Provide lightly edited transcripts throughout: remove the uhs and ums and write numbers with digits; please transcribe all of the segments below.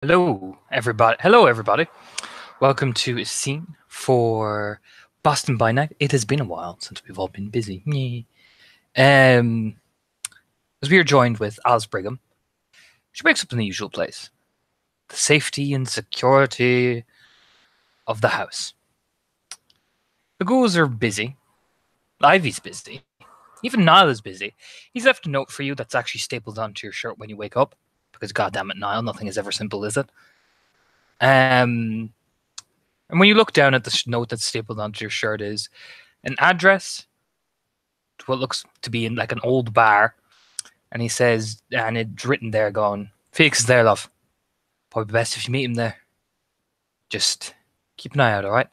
Hello, everybody. Hello, everybody. Welcome to a scene for Boston by Night. It has been a while since we've all been busy. Yay. As we are joined with Alice Brigham, she wakes up in the usual place, the safety and security of the house. The ghouls are busy. Ivy's busy. Even Niall is busy. He's left a note for you that's actually stapled onto your shirt when you wake up, because goddamn it, Niall, nothing is ever simple, is it? And when you look down at the note that's stapled onto your shirt is an address to what looks to be in like an old bar. And he says, and it's written there going, Felix is there, love. Probably best if you meet him there. Just keep an eye out, alright?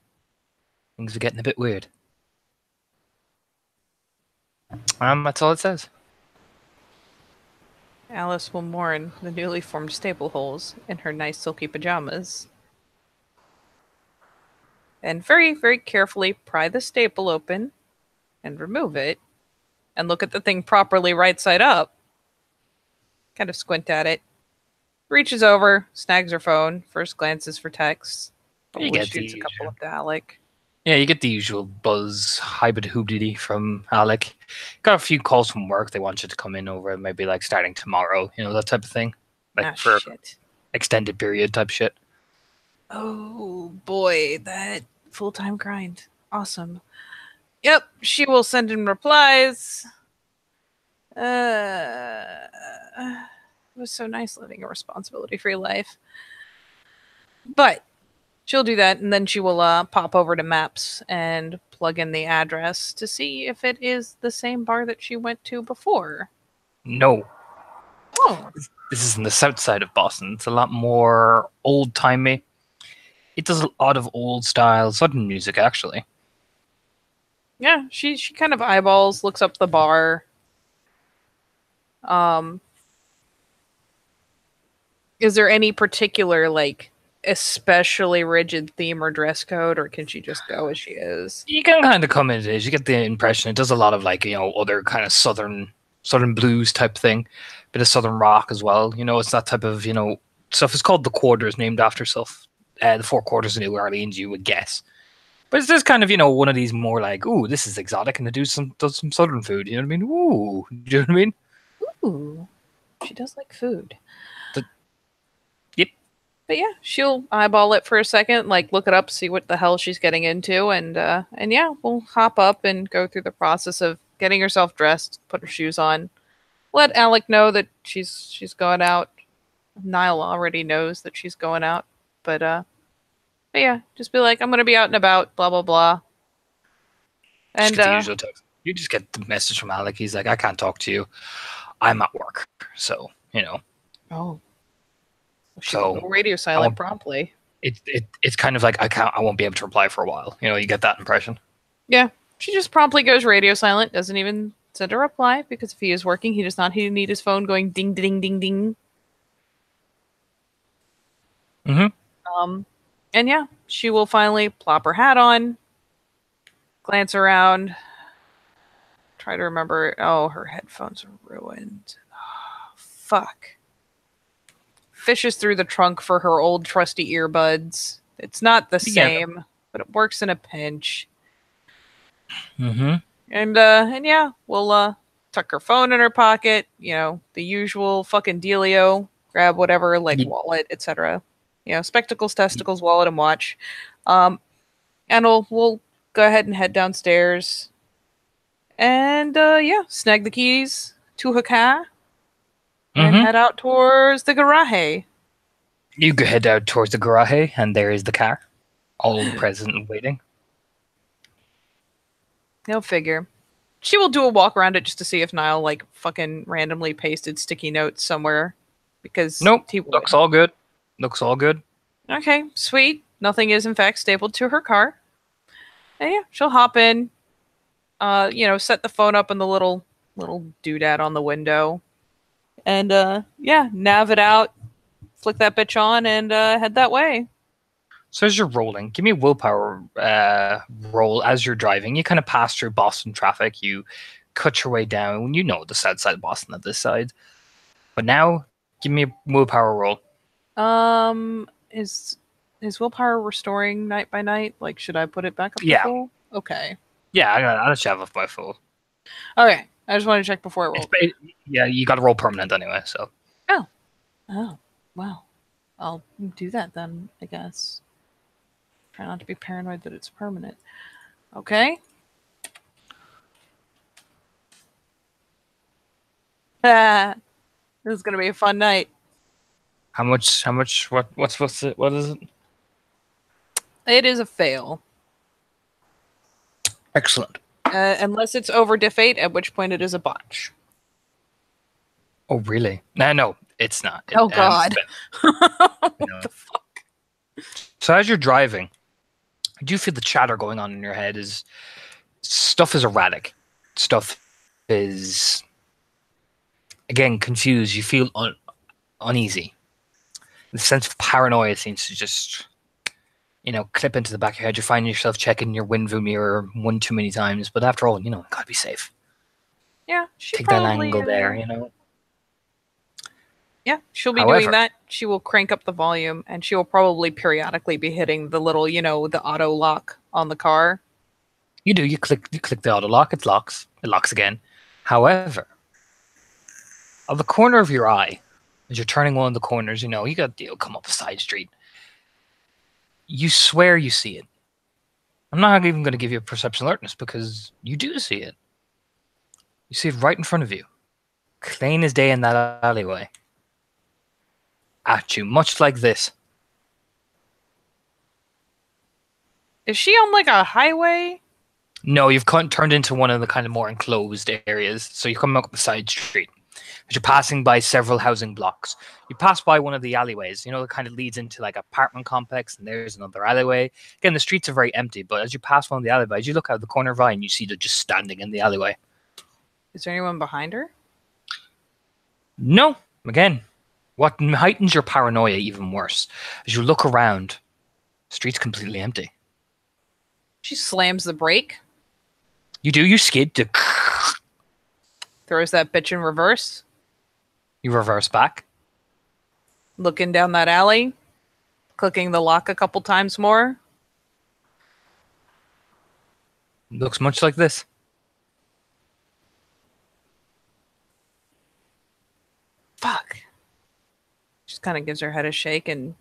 Things are getting a bit weird. That's all it says. Alice will mourn the newly formed staple holes in her nice silky pajamas. And very, very carefully pry the staple open and remove it and look at the thing properly right side up. Kind of squint at it. Reaches over, snags her phone, first glances for texts. You get shoots a couple up to Alec. Yeah, you get the usual buzz, hybrid hoobdity from Alec. Got a few calls from work. They want you to come in over maybe like starting tomorrow, that type of thing. Like for shit. Extended period type shit. Oh boy, that full-time grind. Awesome. Yep, she will send in replies. It was so nice living a responsibility-free life. But she'll do that, and then she will pop over to Maps and plug in the address to see if it is the same bar that she went to before. No. Oh. This is in the south side of Boston. It's a lot more old-timey. It does a lot of old-style Southern music, actually. Yeah, she kind of eyeballs, looks up the bar. Is there any particular, like, especially rigid theme or dress code, or can she just go as she is? You can kind of come in as you get the impression it does a lot of like other kind of southern blues type thing, bit of southern rock as well. It's that type of stuff. It's called the Quarters, named after stuff. The Four Quarters of New Orleans, you would guess. But it's just kind of one of these more like, ooh, this is exotic, and it does some southern food. You know what I mean? Ooh, do you know what I mean? Ooh, she does like food. Yep. But yeah, she'll eyeball it for a second, like look it up, see what the hell she's getting into, and yeah, we'll hop up and go through the process of getting herself dressed, put her shoes on, let Alec know that she's going out. Niall already knows that she's going out, but yeah, just be like, I'm gonna be out and about, blah blah blah. And the usual text. You just get the message from Alec. He's like, I can't talk to you. I'm at work, so Oh. So radio silent promptly. It's kind of like I won't be able to reply for a while. You get that impression. Yeah, she just promptly goes radio silent. Doesn't even send a reply because if he is working, he does not need his phone going ding ding ding ding. And yeah, she will finally plop her hat on, glance around, try to remember. Oh, her headphones are ruined. Oh, fuck. Fishes through the trunk for her old trusty earbuds. It's not the same, but it works in a pinch. And yeah, we'll tuck her phone in her pocket. The usual fucking dealio. Grab whatever, like wallet, etc. Spectacles, testicles, wallet, and watch. And we'll go ahead and head downstairs. And yeah, snag the keys to her car. And head out towards the garage. You go head out towards the garage, and there is the car, all present and waiting. No figure. She will do a walk around it just to see if Niall like fucking randomly pasted sticky notes somewhere. Because nope, looks all good. Looks all good. Okay, sweet. Nothing is in fact stapled to her car. And yeah, she'll hop in. Set the phone up in the little doodad on the window. And yeah, nav it out, flick that bitch on, and head that way. So as you're rolling, give me a willpower roll as you're driving. You kind of pass through Boston traffic. You cut your way down. You know the south side of Boston at this side. But now, give me a willpower roll. Is willpower restoring night by night? Like, should I put it back up to Yeah. full? Okay. Yeah, I'll just have it by full. Okay. I just want to check before I roll. Yeah, you got to roll permanent anyway, so. Oh, wow. I'll do that then, I guess. Try not to be paranoid that it's permanent. Okay. This is gonna be a fun night. How much, what is it? It is a fail. Excellent. Unless it's over diff 8, at which point it is a botch. Oh, really? No, it's not. Oh, God. What No. the fuck? So as you're driving, do you feel the chatter going on in your head is stuff is erratic. Stuff is, again, confused. You feel uneasy. The sense of paranoia seems to just, clip into the back of your head. You find yourself checking your window mirror one too many times. But after all, gotta be safe. Yeah, she Take that probably, angle there, Yeah, she'll be However- doing that. She will crank up the volume, and she will probably periodically be hitting the little, the auto lock on the car. You do. You click the auto lock. It locks. It locks again. However, of the corner of your eye, as you're turning one of the corners, you got come up a side street. You swear you see it. I'm not even going to give you a perception alertness because you do see it. You see it right in front of you, plain as day in that alleyway. At you, much like this. Is she on like a highway? No, you've turned into one of the kind of more enclosed areas. So you're coming up the side street. As you're passing by several housing blocks. You pass by one of the alleyways, that kind of leads into like apartment complex, and there's another alleyway. Again, the streets are very empty, but as you pass one of the alleyways, you look out the corner of your eye and you see they're just standing in the alleyway. Is there anyone behind her? No. Again, what heightens your paranoia even worse, as you look around, the street's completely empty. She slams the brake. You do, you skid to Throws that bitch in reverse. you reverse back. Looking down that alley. Clicking the lock a couple times more. Looks much like this. Fuck. Just kind of gives her head a shake and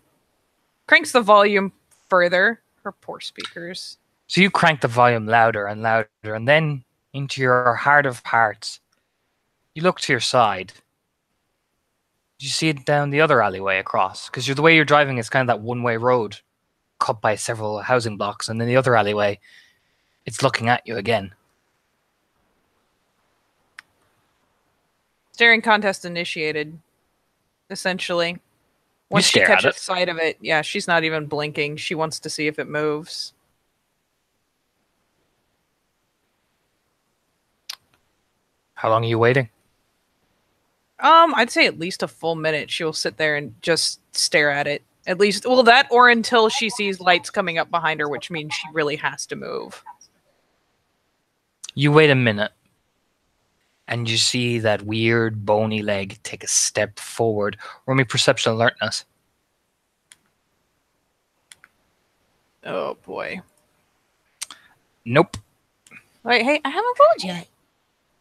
cranks the volume further. Her poor speakers. So you crank the volume louder and louder, and then into your heart of hearts, you look to your side. You see it down the other alleyway across, because the way you're driving is kind of that one-way road, cut by several housing blocks, and then the other alleyway, it's looking at you again. Staring contest initiated. Essentially. Once she stare at catches it. sight of it, yeah, she's not even blinking. She wants to see if it moves. How long are you waiting? I'd say at least a full minute. She will sit there and just stare at it. At least, well, that or until she sees lights coming up behind her, which means she really has to move. You wait a minute, and you see that weird bony leg take a step forward. Roll me perception alertness. Oh boy. Nope. Wait, hey, I haven't rolled yet.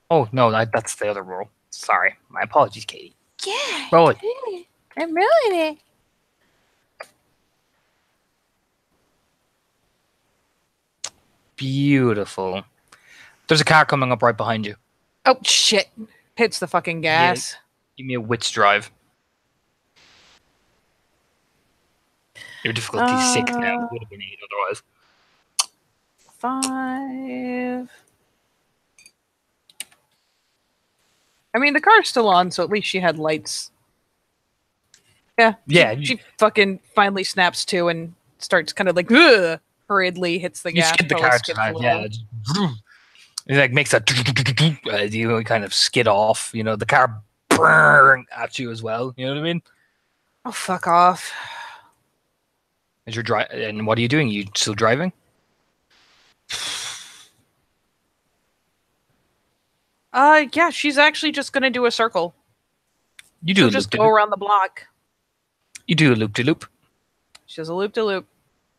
Oh, no, that's the other roll. Sorry. My apologies, Katie. Yeah. Roll it. I'm rolling it. Beautiful. There's a car coming up right behind you. Oh shit! Hits the fucking gas. Give me a wits drive. Your difficulty is 6 now. It would have been 8 otherwise. 5. I mean, the car's still on, so at least she had lights. Yeah. Yeah. She fucking finally snaps to and starts kind of like, ugh, hurriedly hits the You gas. skid the probably car skips a drive, little. yeah. Just, it like makes a as you kind of skid off. The car burn at you as well. You know what I mean? Oh, fuck off. As you're driving, and what are you doing? You still driving? Yeah, she's actually just gonna do a circle. You do She'll just go around the block. You do a loop-de-loop. She does a loop-de-loop.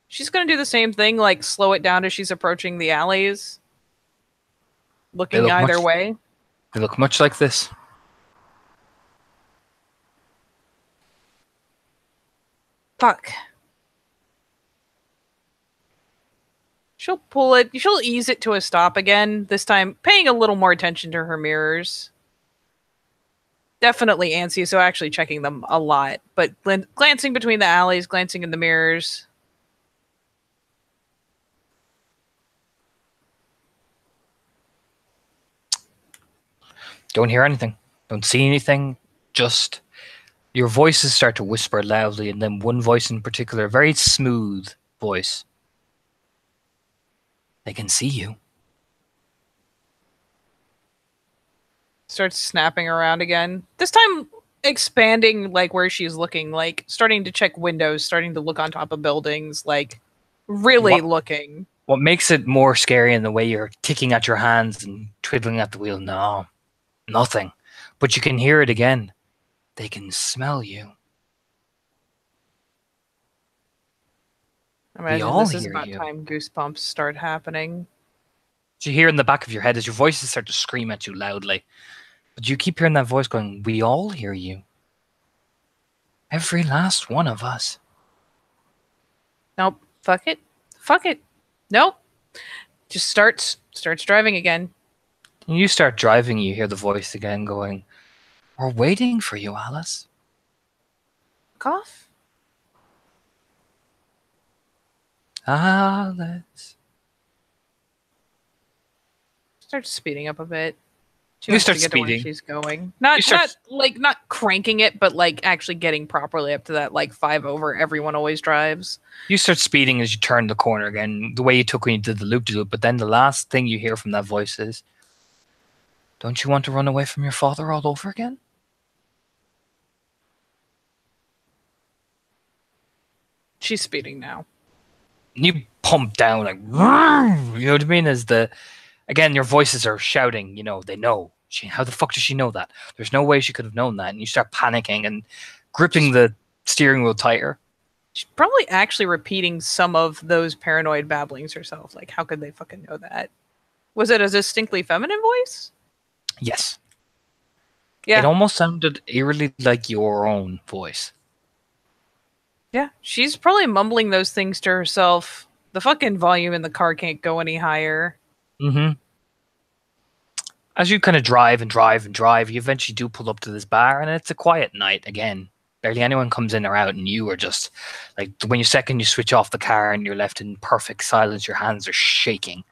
She's going to do the same thing, like slow it down as she's approaching the alleys. Looking either way. They look much like this. Fuck. She'll pull it. She'll ease it to a stop again. This time, paying a little more attention to her mirrors. Definitely antsy, so actually checking them a lot. But glancing between the alleys, glancing in the mirrors. Don't hear anything. Don't see anything. Just your voices start to whisper loudly, and then one voice in particular, a very smooth voice. They can see you. Starts snapping around again. This time expanding like where she's looking, like starting to check windows, starting to look on top of buildings, like really looking. What makes it more scary in the way you're kicking at your hands and twiddling at the wheel? No, nothing. But you can hear it again. They can smell you. Imagine this is about time goosebumps start happening. You hear in the back of your head as your voices start to scream at you loudly. But you keep hearing that voice going, we all hear you. Every last one of us. Nope. Fuck it. Fuck it. Nope. Just starts driving again. When you start driving, you hear the voice again going, we're waiting for you, Alice. Cough. Alice. Starts speeding up a bit. You start speeding. Where she's going. Not cranking it, but like actually getting properly up to that like 5 over everyone always drives. You start speeding as you turn the corner again, the way you took when you did the loop-de-loop. But then the last thing you hear from that voice is, don't you want to run away from your father all over again? She's speeding now. You pump down like, you know what I mean? Again, your voices are shouting, they know. How the fuck does she know that? There's no way she could have known that. And you start panicking and gripping the steering wheel tighter. She's probably actually repeating some of those paranoid babblings herself. Like, how could they fucking know that? Was it a distinctly feminine voice? Yes. Yeah. It almost sounded eerily like your own voice. Yeah, she's probably mumbling those things to herself. The fucking volume in the car can't go any higher. Mm-hmm. As you kind of drive and drive and drive, you eventually do pull up to this bar, and it's a quiet night again. Barely anyone comes in or out, and you are just like, when you switch off the car and you're left in perfect silence, your hands are shaking.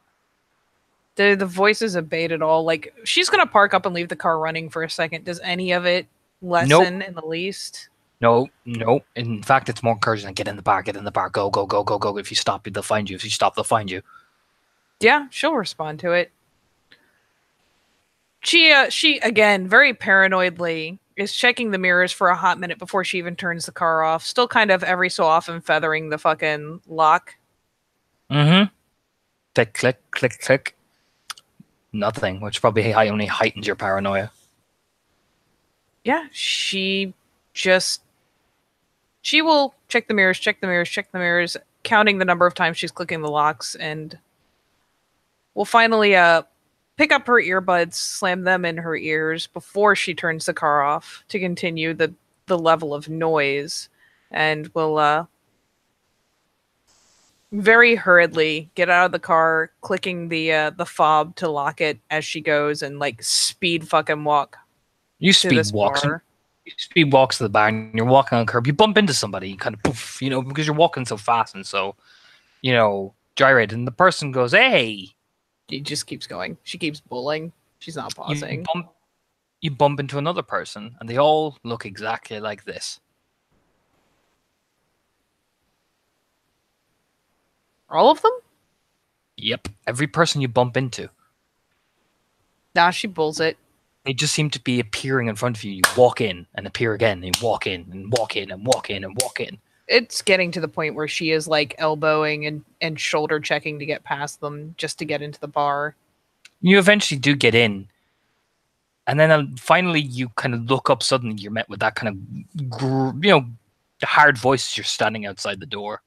The voices abate at all. Like, she's gonna park up and leave the car running for a second. Does any of it lessen in the least? No. In fact, it's more encouraging. Get in the bar, go, go, go, go, go. If you stop, they'll find you. If you stop, they'll find you. Yeah, she'll respond to it. She again, very paranoidly, is checking the mirrors for a hot minute before she even turns the car off. Still kind of every so often feathering the fucking lock. Mm-hmm. Click, click, click, click. Nothing, which probably only heightens your paranoia. Yeah, she will check the mirrors, counting the number of times she's clicking the locks, and will finally pick up her earbuds, slam them in her ears before she turns the car off to continue the level of noise, and will very hurriedly get out of the car, clicking the fob to lock it as she goes, and like speed fucking walk. You speed walks to the bar, and you're walking on the curb. You bump into somebody, you kind of poof, because you're walking so fast and so, gyrate. And the person goes, "Hey!" He just keeps going. She keeps bullying. She's not pausing. You bump into another person, and they all look exactly like this. All of them? Yep, every person you bump into. Nah, she bulls it. They just seem to be appearing in front of you. You walk in and appear again, and walk in and walk in and walk in and walk in. It's getting to the point where she is like elbowing and shoulder checking to get past them just to get into the bar. You eventually do get in. And then finally you kind of look up. Suddenly you're met with that kind of, The hard voice is you're standing outside the door.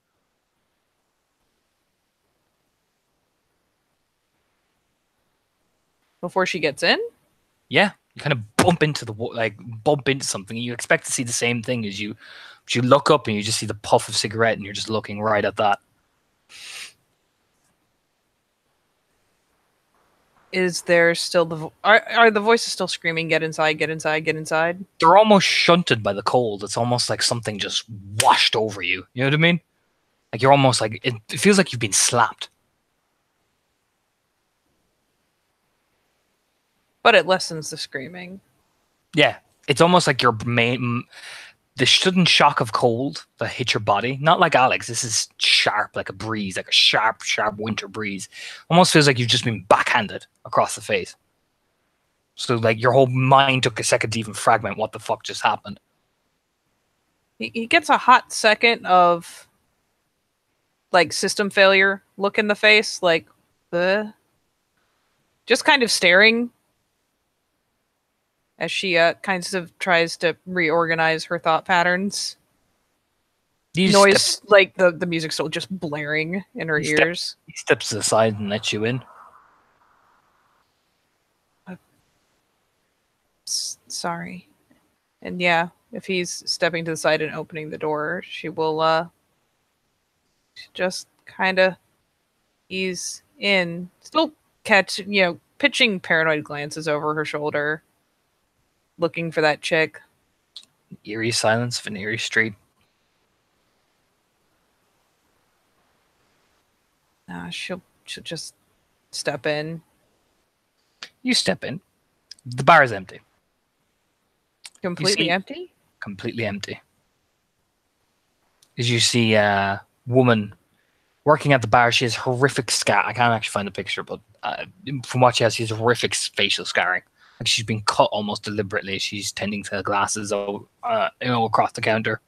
Before she gets in? Yeah, you kind of bump into something, and you expect to see the same thing as you. But you look up and you just see the puff of cigarette, and you're just looking right at that. Is there still are the voices still screaming, "Get inside! Get inside! Get inside!" They're almost shunted by the cold. It's almost like something just washed over you. You know what I mean? Like you're almost like it feels like you've been slapped. But it lessens the screaming. Yeah, it's almost like your main the sudden shock of cold that hits your body. Not like Alex. This is sharp, like a breeze, like a sharp, sharp winter breeze. Almost feels like you've just been backhanded across the face. So like your whole mind took a second to even fragment what the fuck just happened. He gets a hot second of like system failure look in the face, like the just kind of staring as she kind of tries to reorganize her thought patterns. Noise, like the music's still just blaring in her ears. He steps to the side and lets you in. Sorry. And yeah, if he's stepping to the side and opening the door, she will just kind of ease in, still pitching paranoid glances over her shoulder, looking for that chick. Eerie silence of an eerie street. She'll just step in. You step in. The bar is empty. Completely empty? Completely empty. As you see a woman working at the bar, she has horrific scar. I can't actually find the picture, but from what she has horrific facial scarring. Like she's been cut almost deliberately. She's tending to glasses, across the counter.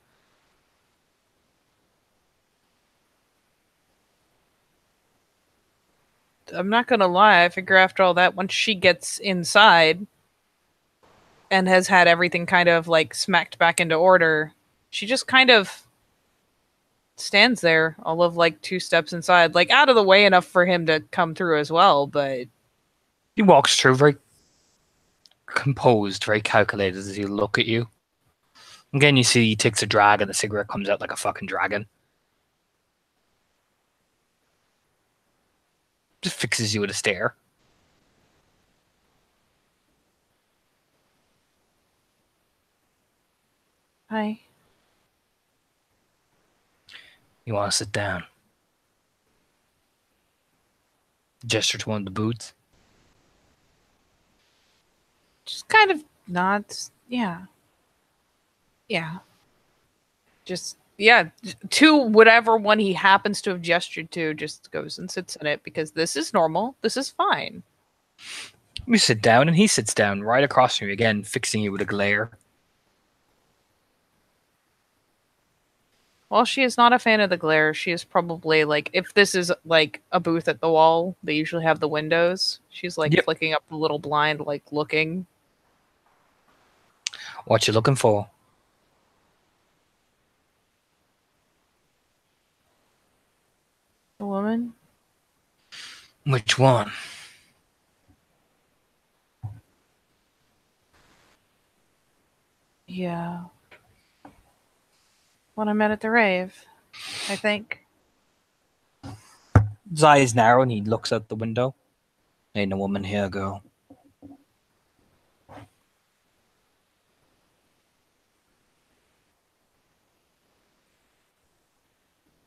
I'm not gonna lie. I figure after all that, once she gets inside and has had everything kind of like smacked back into order, she just kind of stands there all of like 2 steps inside, like out of the way enough for him to come through as well, but he walks through very composed, very calculated as he look at you. Again, you see he takes a drag and the cigarette comes out like a fucking dragon. Just fixes you with a stare. Hi. You want to sit down? Gesture to one of the booths. Just kind of nods. Yeah. Yeah. Just, yeah. To whatever one he happens to have gestured to, just goes and sits in it because this is normal. This is fine. You sit down and he sits down right across from you again, fixing you with a glare. While she is not a fan of the glare, she is probably like, if this is like a booth at the wall, they usually have the windows. She's like flicking up the little blind, like looking. What you looking for? The woman? Which one? Yeah. When I met at the rave, I think. His eyes narrow and he looks out the window. Ain't no woman here, girl.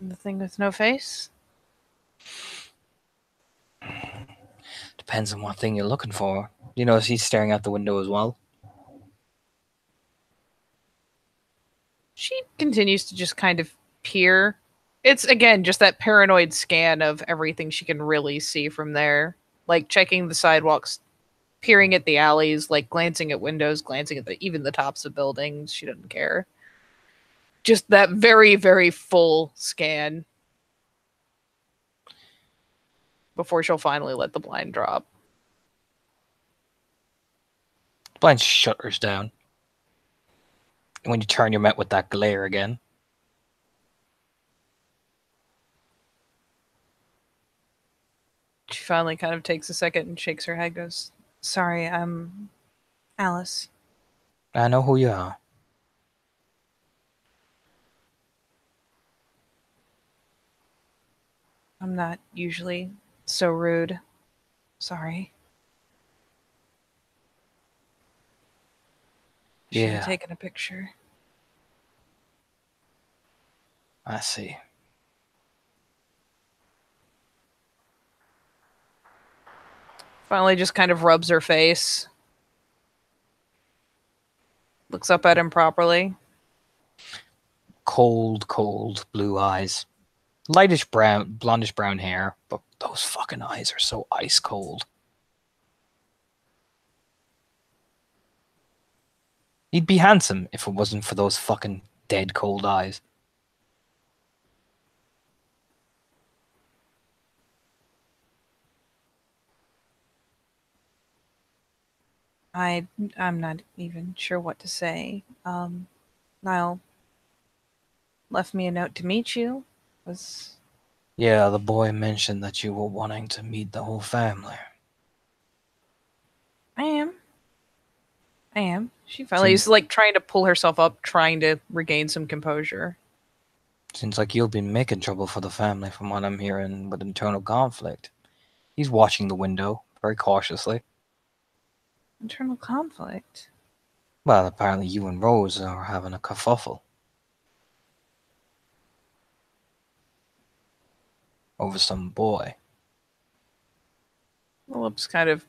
The thing with no face? Depends on what thing you're looking for. You know, he's staring out the window as well. She continues to just kind of peer. It's, again, just that paranoid scan of everything she can really see from there. Like, checking the sidewalks, peering at the alleys, like, glancing at windows, glancing at even the tops of buildings. She doesn't care. Just that very, very full scan. Before she'll finally let the blind drop. The blind shutters down. And when you turn, you're met with that glare again. finally kind of takes a second and shakes her head, goes, "Sorry, I'm Alice." I know who you are. I'm not usually so rude. Sorry. Should have Yeah, taken a picture. I see. Finally just kind of rubs her face. Looks up at him properly. Cold, cold blue eyes. Lightish brown, blondish brown hair, but those fucking eyes are so ice cold. He'd be handsome if it wasn't for those fucking dead cold eyes. I'm not even sure what to say. Niall left me a note to meet you. Was Yeah, the boy mentioned that you were wanting to meet the whole family. I am. I am. She finally Seems, is like trying to pull herself up, trying to regain some composure. seems like you've been making trouble for the family from what I'm hearing with internal conflict. He's watching the window very cautiously. Internal conflict. Well, apparently you and Rose are having a kerfuffle over some boy. The lips kind of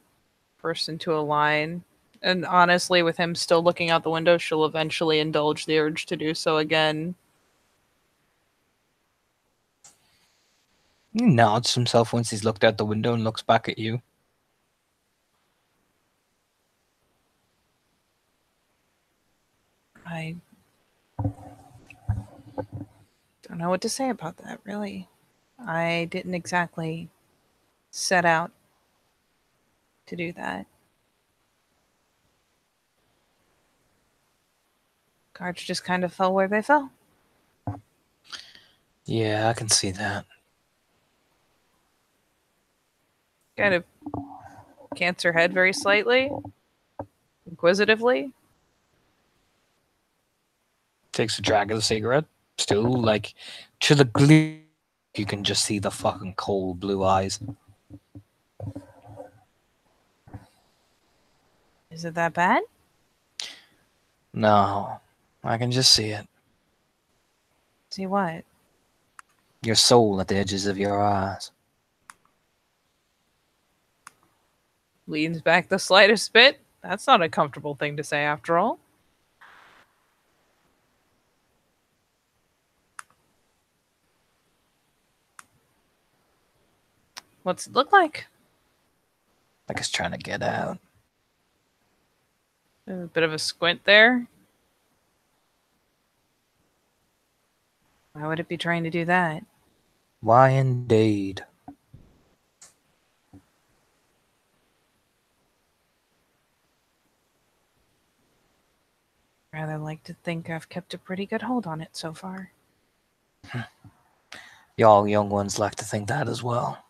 burst into a line. And honestly, with him still looking out the window, she'll eventually indulge the urge to do so again. He nods himself once he's looked out the window and looks back at you. I don't know what to say about that, really. I didn't exactly set out to do that. Cards just kind of fell where they fell. Yeah, I can see that. Kind of cants her head very slightly, inquisitively. Takes a drag of the cigarette. Still, like, to the glue, you can just see the fucking cold blue eyes. Is it that bad? No, I can just see it. See what? Your soul at the edges of your eyes. Leans back the slightest bit. That's not a comfortable thing to say, after all. What's it look like? Like it's trying to get out. There's a bit of a squint there. Why would it be trying to do that? Why indeed? Rather like to think I've kept a pretty good hold on it so far. Y'all young ones like to think that as well.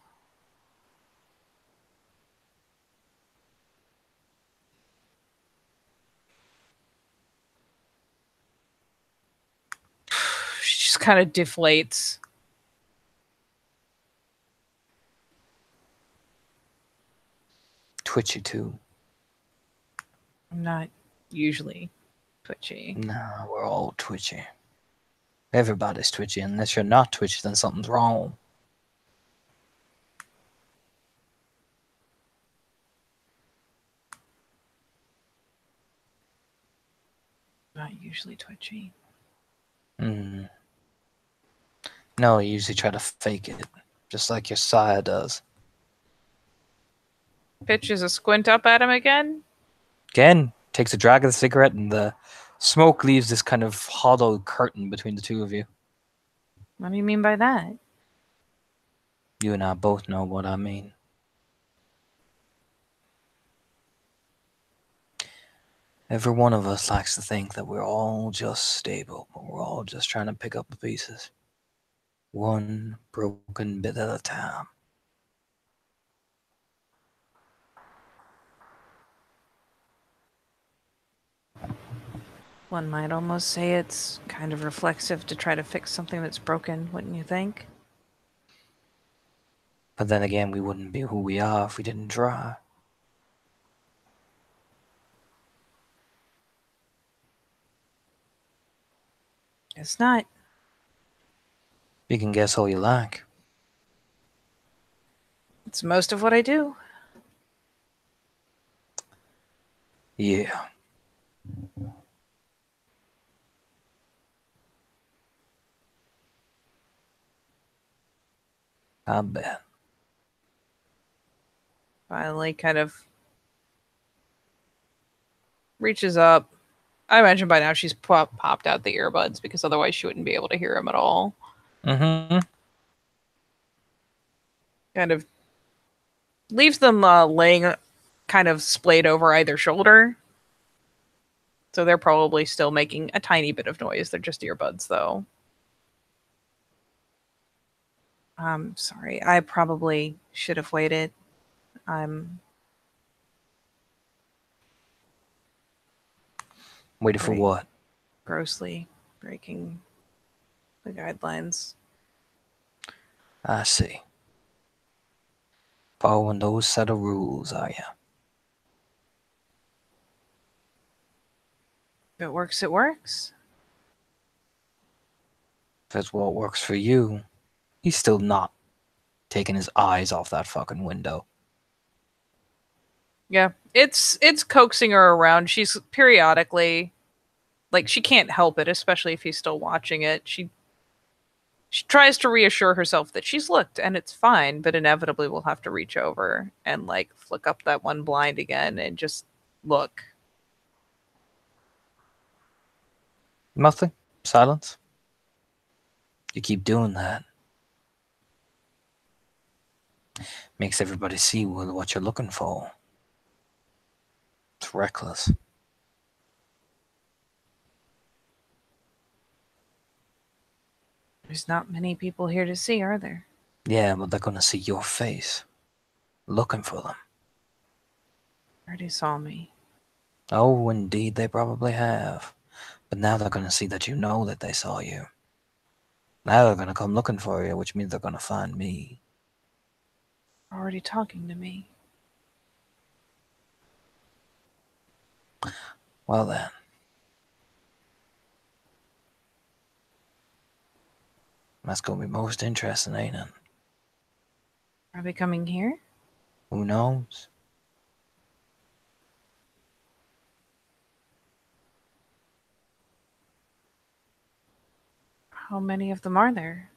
She just kind of deflates. Twitchy too. I'm not usually twitchy. No, we're all twitchy. Everybody's twitchy. Unless you're not twitchy, then something's wrong. Not usually twitchy. No, you usually try to fake it, just like your sire does. Pitches a squint up at him again. Again, takes a drag of the cigarette, and the smoke leaves this kind of hollow curtain between the two of you. What do you mean by that? You and I both know what I mean. Every one of us likes to think that we're all just stable, but we're all just trying to pick up the pieces. One broken bit at a time. One might almost say it's kind of reflexive to try to fix something that's broken, wouldn't you think? But then again, we wouldn't be who we are if we didn't try. It's not. You can guess all you like. It's most of what I do. Yeah. I bet. Finally, kind of reaches up. I imagine by now she's popped out the earbuds because otherwise she wouldn't be able to hear him at all. Mm-hmm. Kind of leaves them laying kind of splayed over either shoulder. So they're probably still making a tiny bit of noise. They're just earbuds, though. I'm sorry. I probably should have waited. I'm Waiting for what? grossly breaking the guidelines. I see. Following those set of rules, are ya? If it works, it works. If that's what works for you, he's still not taking his eyes off that fucking window. Yeah, it's coaxing her around. She's periodically like she can't help it, especially if he's still watching it. She tries to reassure herself that she's looked and it's fine, but inevitably will have to reach over and like flick up that one blind again and just look. Nothing. Silence. You keep doing that. Makes everybody see what you're looking for. It's reckless. There's not many people here to see, are there? Yeah, but they're gonna see your face. Looking for them. Already saw me. Oh, indeed, they probably have. But now they're gonna see that you know that they saw you. Now they're gonna come looking for you, which means they're gonna find me. Already talking to me. Well then. That's gonna be most interesting, ain't it? Are they coming here? Who knows? How many of them are there?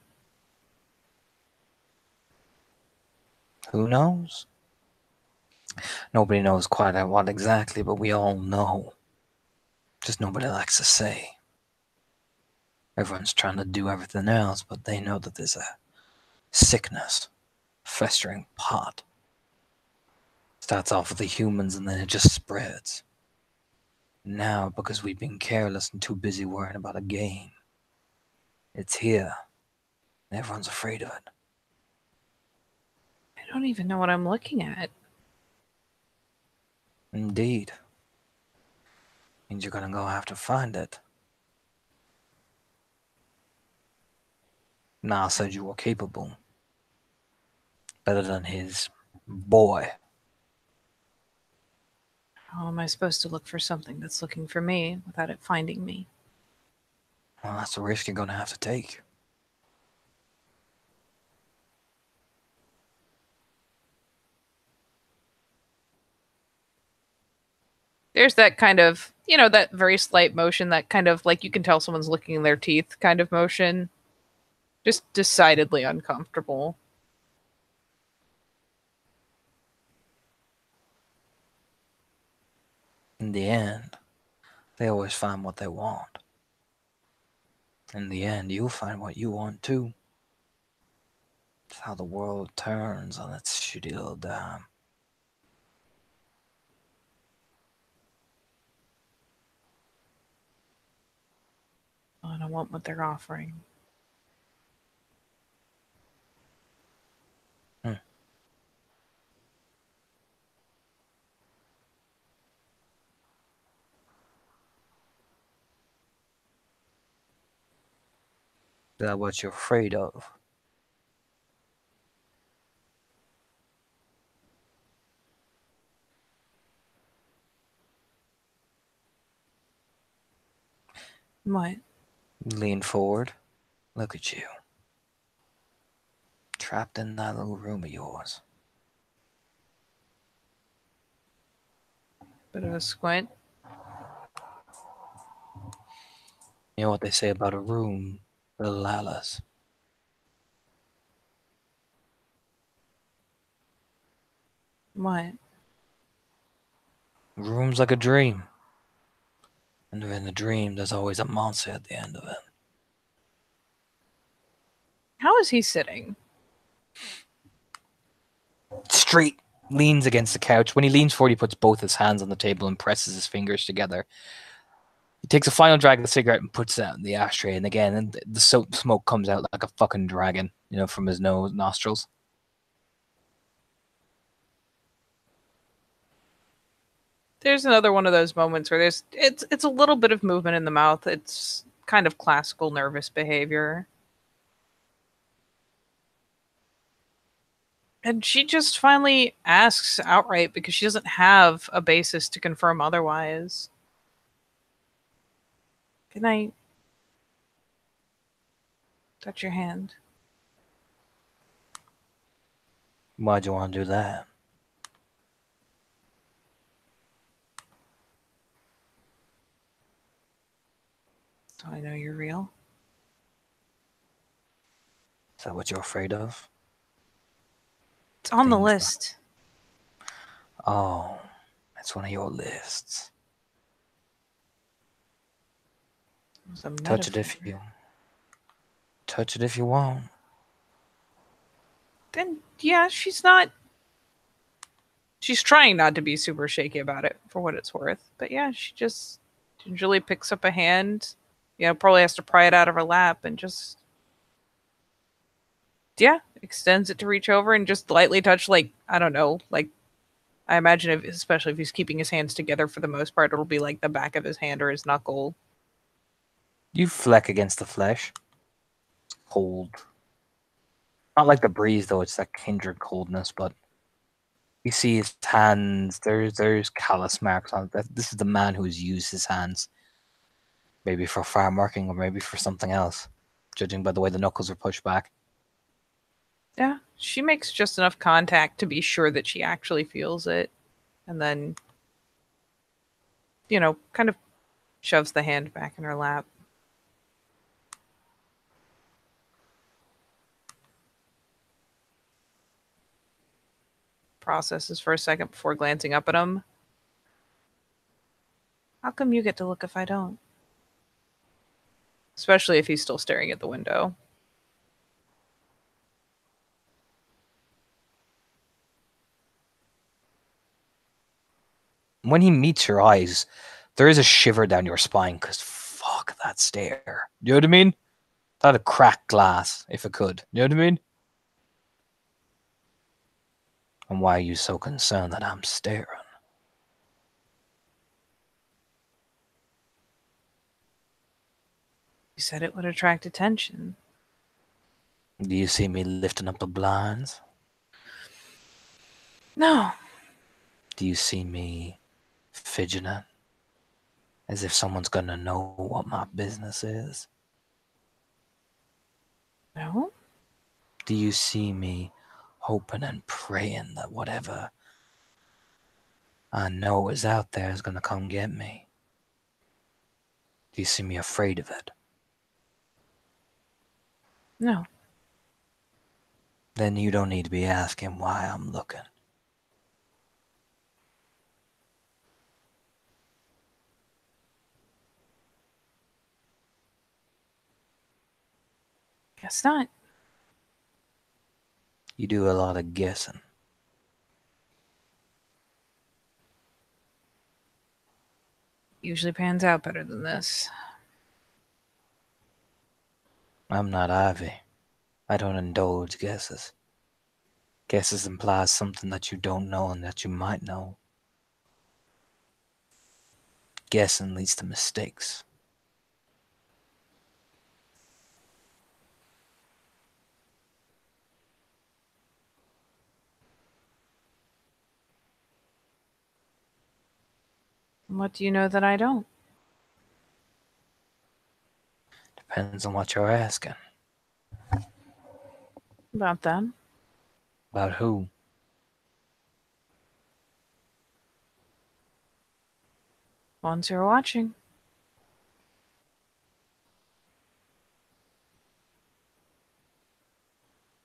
Who knows? Nobody knows quite what exactly, but we all know. Just nobody likes to say. Everyone's trying to do everything else, but they know that there's a sickness, festering pot. Starts off with the humans and then it just spreads. Now, because we've been careless and too busy worrying about a game, it's here. And everyone's afraid of it. I don't even know what I'm looking at. Indeed. Means you're gonna go have to find it. Nah said you were capable. Better than his boy. How am I supposed to look for something that's looking for me without it finding me? Well, that's the risk you're gonna have to take. There's that kind of, that very slight motion, that kind of like you can tell someone's looking in their teeth kind of motion. Just decidedly uncomfortable. In the end, they always find what they want. In the end, you'll find what you want too. It's how the world turns on its shitty little dime. I don't want what they're offering. Hmm. that what you're afraid of? What? Lean forward. Look at you. Trapped in that little room of yours. Bit of a squint. You know what they say about a room, little Alice? What? A room's like a dream. And in the dream, there's always a monster at the end of it. How is he sitting? Straight, leans against the couch. When he leans forward, he puts both his hands on the table and presses his fingers together. He takes a final drag of the cigarette and puts it out in the ashtray. And again, and the smoke comes out like a fucking dragon, from his nostrils. There's another one of those moments where it's a little bit of movement in the mouth. It's kind of classical nervous behavior. And she just finally asks outright because she doesn't have a basis to confirm otherwise. Can I touch your hand? Why'd you want to do that? So I know you're real. Is that what you're afraid of? It's on the Things list. Oh, it's one of your lists. Touch it if you want. Then yeah, she's not. She's trying not to be super shaky about it, for what it's worth. But yeah, she just gingerly picks up a hand. Probably has to pry it out of her lap and just extends it to reach over and just lightly touch, like, I don't know, like, I imagine especially if he's keeping his hands together for the most part, it'll be like the back of his hand or his knuckle. You fleck against the flesh. Cold. Not like the breeze, though. It's that kindred coldness, but you see his hands. There's callus marks on it. This is the man who's used his hands. Maybe for farm working or maybe for something else, judging by the way the knuckles are pushed back. Yeah, she makes just enough contact to be sure that she actually feels it. And then, kind of shoves the hand back in her lap. Processes for a second before glancing up at him. How come you get to look if I don't? Especially if he's still staring at the window. When he meets your eyes, there is a shiver down your spine because fuck that stare. You know what I mean? That'd crack glass if it could. You know what I mean? And why are you so concerned that I'm staring? You said it would attract attention. Do you see me lifting up the blinds? No. Do you see me fidgeting? As if someone's gonna know what my business is? No? Do you see me hoping and praying that whatever I know is out there is gonna come get me? Do you see me afraid of it? No. Then you don't need to be asking why I'm looking. Guess not. You do a lot of guessing. Usually pans out better than this. I'm not Ivy. I don't indulge guesses. Guesses implies something that you don't know and that you might know. Guessing leads to mistakes. What do you know that I don't? Depends on what you're asking. About them? About who? Ones who are watching.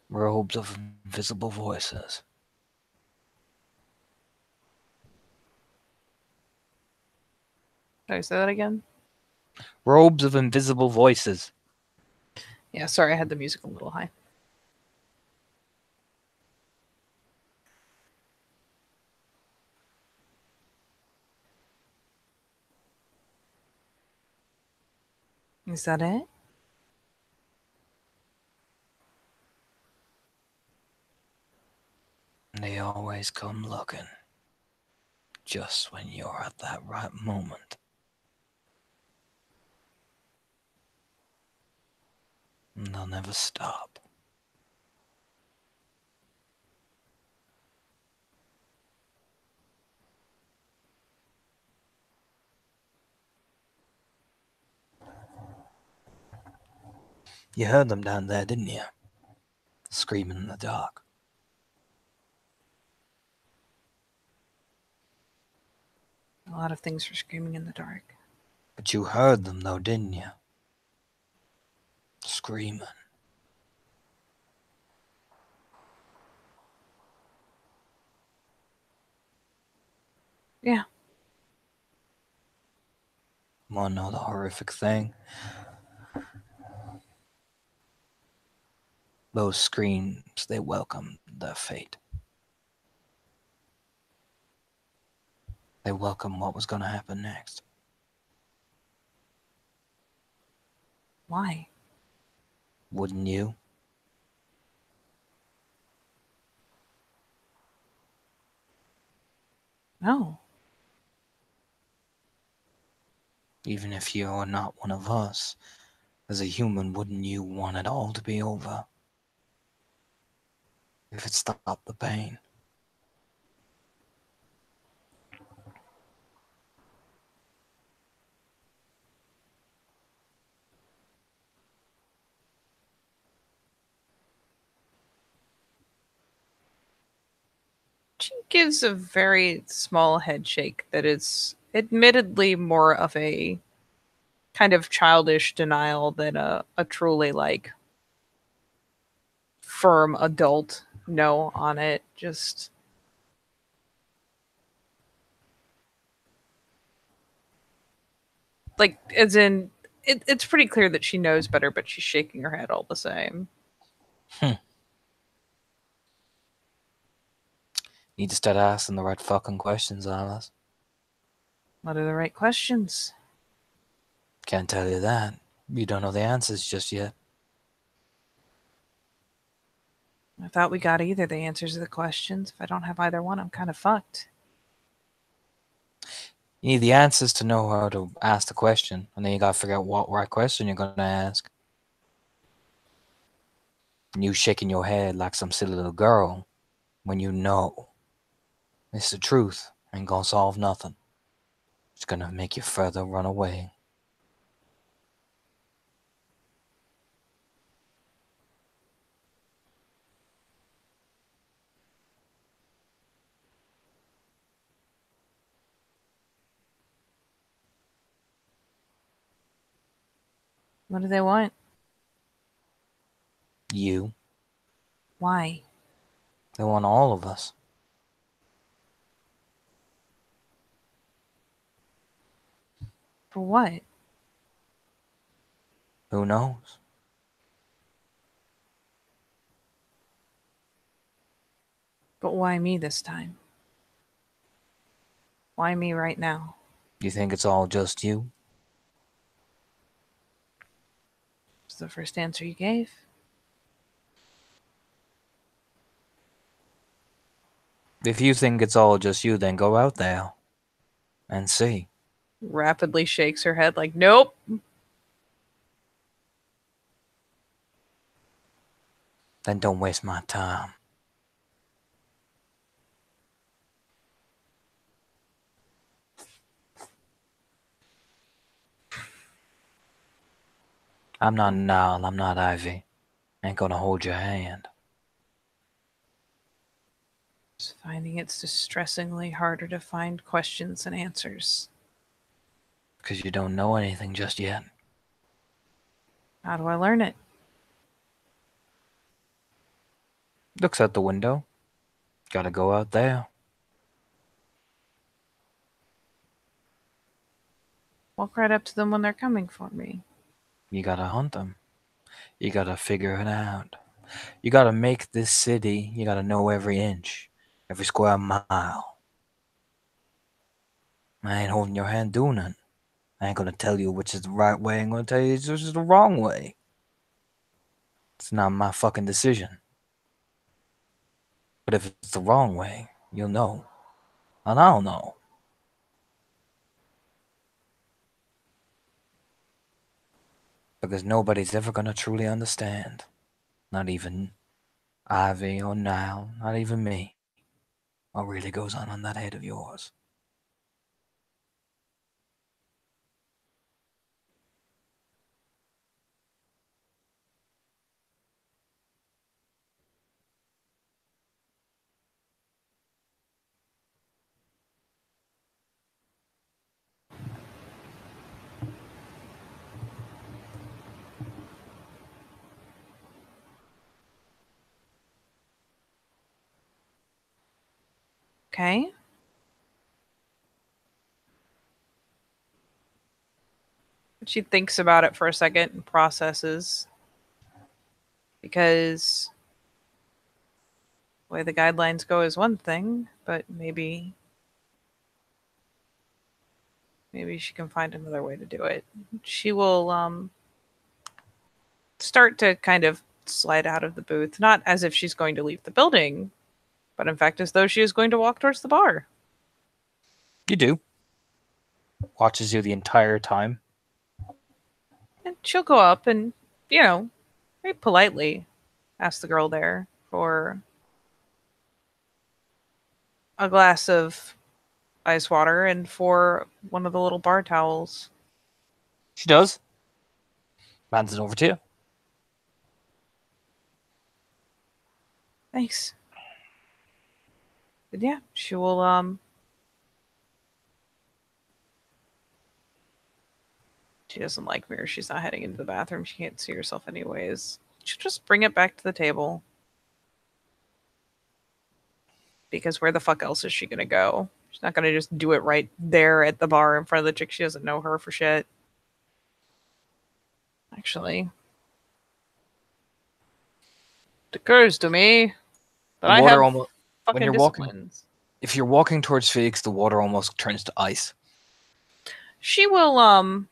Robes of invisible voices. Did I say that again? Robes of invisible voices. Yeah, sorry, I had the music a little high. Is that it? They always come looking. Just when you're at that right moment. And they'll never stop. You heard them down there, didn't you? Screaming in the dark. A lot of things are screaming in the dark. But you heard them though, didn't you? Screaming. Yeah. Wanna know the horrific thing? Those screams, they welcomed their fate. They welcomed what was gonna happen next. Why? Wouldn't you? No. Even if you're not one of us, as a human, wouldn't you want it all to be over? If it stopped the pain. She gives a very small head shake that is admittedly more of a kind of childish denial than a truly like firm adult no on it. Just like as in it's pretty clear that she knows better, but she's shaking her head all the same. Need to start asking the right fucking questions, Alice. What are the right questions? Can't tell you that. You don't know the answers just yet. I thought we got either the answers to the questions. If I don't have either one, I'm kind of fucked. You need the answers to know how to ask the question, and then you gotta figure out what right question you're gonna ask. And you shaking your head like some silly little girl when you know it's the truth ain't gonna solve nothing. It's gonna make you further run away. What do they want? You. Why? They want all of us. For what? Who knows? But why me this time? Why me right now? You think it's all just you? Was the first answer you gave? If you think it's all just you, then go out there and see. Rapidly shakes her head like, nope. Then don't waste my time. I'm not Nile, I'm not Ivy. Ain't gonna hold your hand. Just finding it's distressingly harder to find questions and answers. Because you don't know anything just yet. How do I learn it? Looks out the window. Gotta go out there. Walk right up to them when they're coming for me. You gotta hunt them. You gotta figure it out. You gotta make this city. You gotta know every inch, every square mile. I ain't holding your hand doing it. I ain't gonna tell you which is the right way. I'm gonna tell you which is the wrong way. It's not my fucking decision. But if it's the wrong way, you'll know. And I'll know. Because nobody's ever gonna truly understand. Not even Ivy or Nile, not even me. What really goes on that head of yours. Okay. She thinks about it for a second and processes. Because the way the guidelines go is one thing, but maybe she can find another way to do it. She will start to kind of slide out of the booth, not as if she's going to leave the building, but in fact as though she is going to walk towards the bar. You do. Watches you the entire time. And she'll go up and, very politely ask the girl there for a glass of ice water and for one of the little bar towels. She does. Hands it over to you. Thanks. But yeah, she will she doesn't like mirrors. She's not heading into the bathroom. She can't see herself anyways. She'll just bring it back to the table. Because where the fuck else is she gonna go? She's not gonna just do it right there at the bar in front of the chick. She doesn't know her for shit. Actually, it occurs to me that I have almost, fucking when you're disciplines. if you're walking towards Felix, the water almost turns to ice. She will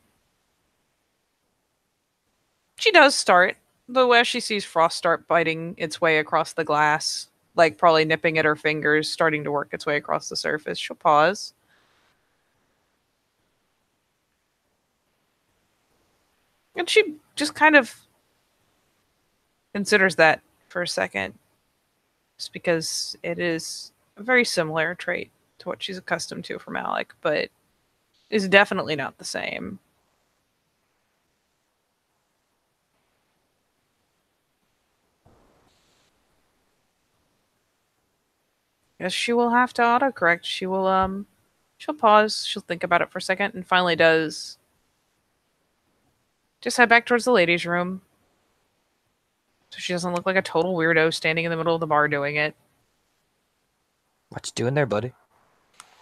she does start, though as she sees frost start biting its way across the glass, like probably nipping at her fingers, starting to work its way across the surface, she'll pause. And she just kind of considers that for a second. Just because it is a very similar trait to what she's accustomed to from Alec, but is definitely not the same. Yes, she will have to autocorrect. She'll pause, she'll think about it for a second, and finally does just head back towards the ladies' room. So she doesn't look like a total weirdo standing in the middle of the bar doing it. What you doing there, buddy?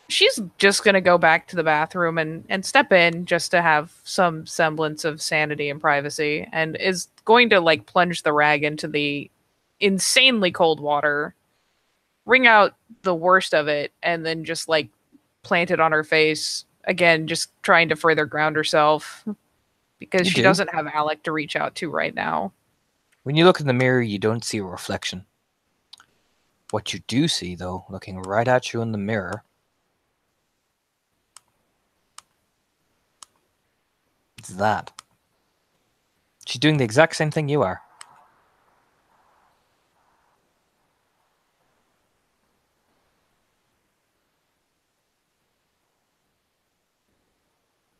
She's just gonna go back to the bathroom and step in just to have some semblance of sanity and privacy, and is going to like plunge the rag into the insanely cold water, wring out the worst of it, and then just like plant it on her face again, just trying to further ground herself because she doesn't have Alec to reach out to right now. When you look in the mirror, you don't see a reflection. What you do see, though, looking right at you in the mirror, is that. She's doing the exact same thing you are.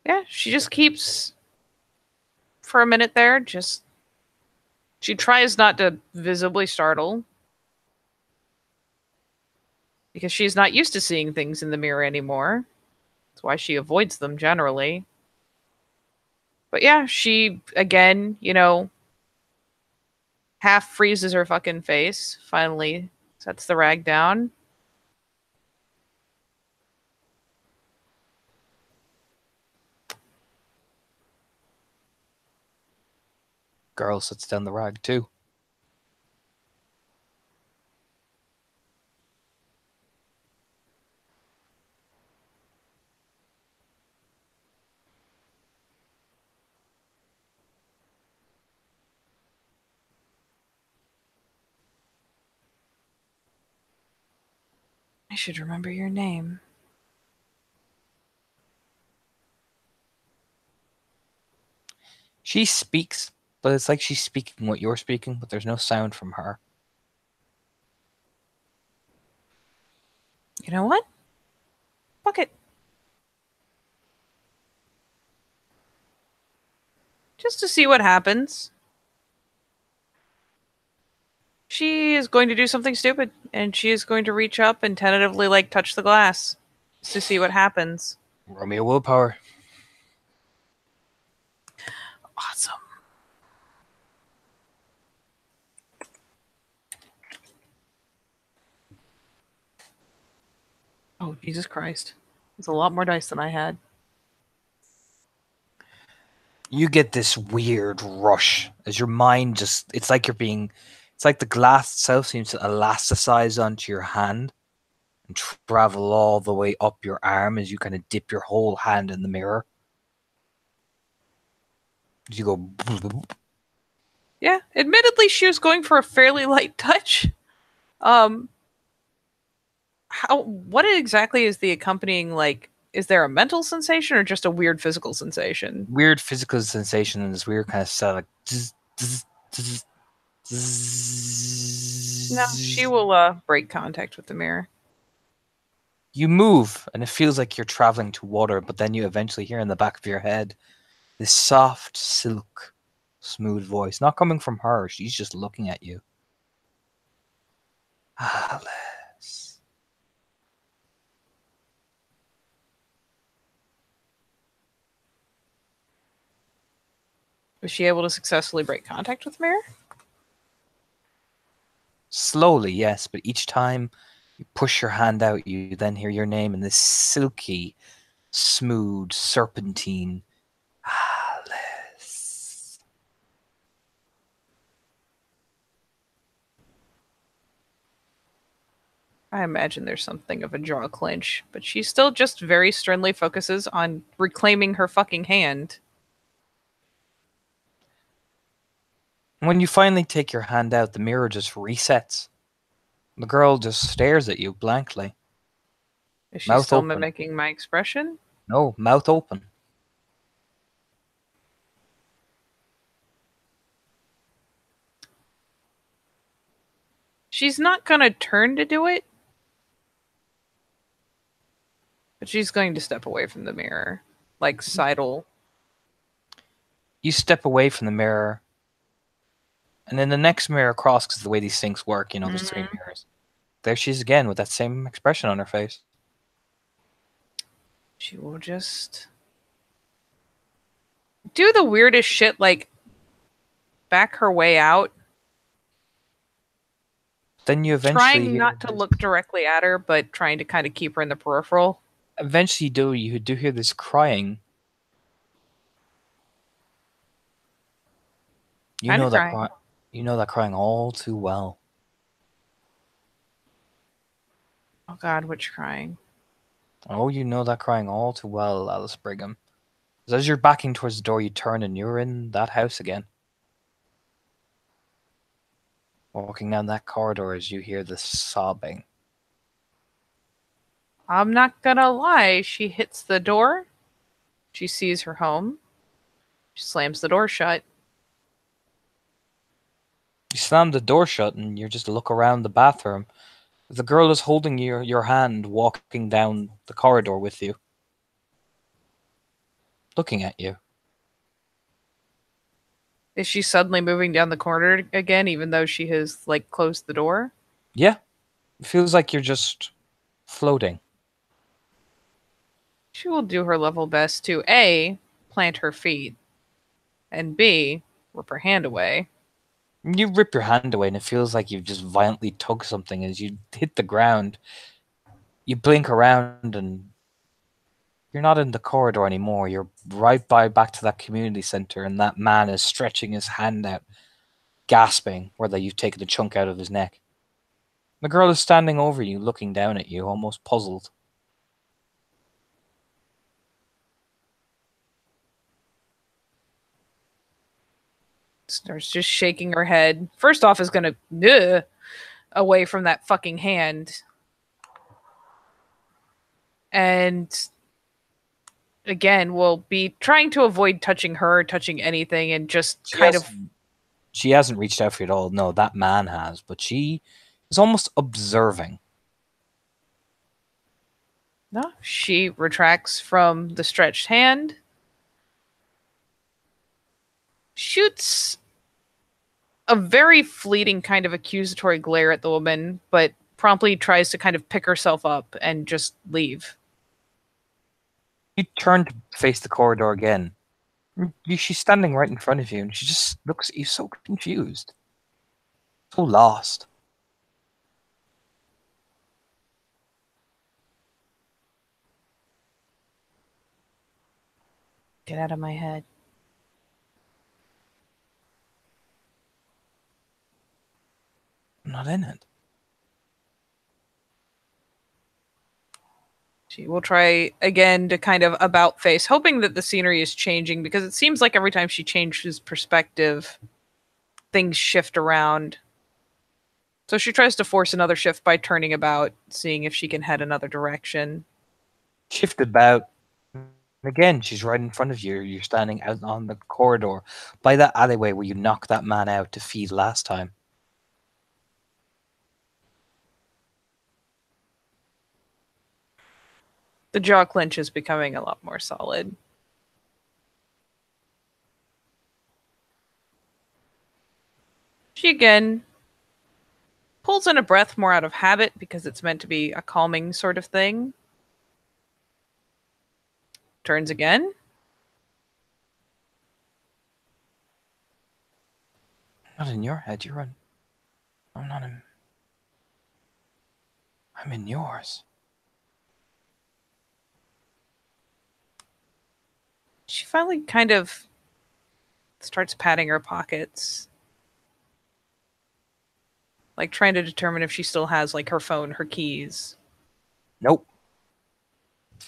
Yeah, she just keeps for a minute there. Just she tries not to visibly startle because she's not used to seeing things in the mirror anymore. That's why she avoids them generally. But yeah, she again, half freezes her fucking face, finally sets the rag down. Girl sits down the rag too. I should remember your name. She speaks, but it's like she's speaking what you're speaking, but there's no sound from her. You know what? Fuck it. Just to see what happens. She is going to do something stupid, and she is going to reach up and tentatively, touch the glass just to see what happens. Roll me a willpower. Awesome. Oh, Jesus Christ. It's a lot more dice than I had. You get this weird rush as your mind it's like the glass itself seems to elasticize onto your hand and travel all the way up your arm as you kind of dip your whole hand in the mirror. You go. Bloop. Yeah, admittedly, she was going for a fairly light touch. What exactly is the accompanying, is there a mental sensation or just a weird physical sensation? Weird physical sensation and this weird kind of sound like zzz, zzz, zzz, zzz. No, she will break contact with the mirror. You move and it feels like you're traveling to water, but then you eventually hear in the back of your head this soft, silk, smooth voice. Not coming from her, she's just looking at you. Alice. Was she able to successfully break contact with the mirror? Slowly, yes, but each time you push your hand out, you then hear your name in this silky, smooth, serpentine Alice. I imagine there's something of a jaw clinch, but she still just very sternly focuses on reclaiming her fucking hand. When you finally take your hand out, the mirror just resets. The girl just stares at you blankly. Is she Mouth still open. mimicking my expression? No, mouth open. She's not gonna turn to do it, but she's going to step away from the mirror, sidle. You step away from the mirror, and then the next mirror across, because the way these things work, there's three mirrors. There she is again with that same expression on her face. She will just do the weirdest shit, back her way out. Then you eventually Trying not to look directly at her, but trying to kind of keep her in the peripheral. Eventually, you do hear this crying. You know that crying all too well. Oh God, which crying? Oh, you know that crying all too well, Alice Brigham. As you're backing towards the door, you turn and you're in that house again. Walking down that corridor as you hear the sobbing. I'm not gonna lie, she hits the door. She sees her home. She slams the door shut. You slam the door shut and you just look around the bathroom. The girl is holding your hand, walking down the corridor with you. Looking at you. Is she suddenly moving down the corridor again, even though she has, like, closed the door? Yeah, it feels like you're just floating. She will do her level best to A, plant her feet, and B, rip her hand away. You rip your hand away, and it feels like you've just violently tugged something as you hit the ground. You blink around, and you're not in the corridor anymore. You're right back to that community center, and that man is stretching his hand out, gasping, whether you've taken a chunk out of his neck. The girl is standing over you, looking down at you, almost puzzled. Starts just shaking her head. First off, is gonna away from that fucking hand. And again, will be trying to avoid touching her, touching anything, and just She hasn't reached out for you at all. No, that man has, but she is almost observing. No, she retracts from the stretched hand, shoots a very fleeting kind of accusatory glare at the woman, but promptly tries to kind of pick herself up and just leave. You turn to face the corridor again. She's standing right in front of you, and she just looks at you so confused, so lost. Get out of my head. I'm not in it. She will try again to kind of about face, hoping that the scenery is changing, because it seems like every time she changes perspective, things shift around. So she tries to force another shift by turning about, seeing if she can head another direction. Shift about. Again, she's right in front of you. You're standing out on the corridor by that alleyway where you knocked that man out to feed last time. The jaw clench is becoming a lot more solid. She again pulls in a breath more out of habit because it's meant to be a calming sort of thing. Turns again. Not in your head, you're in. I'm not in. I'm in yours. She finally kind of starts patting her pockets, like trying to determine if she still has like her phone, her keys. Nope.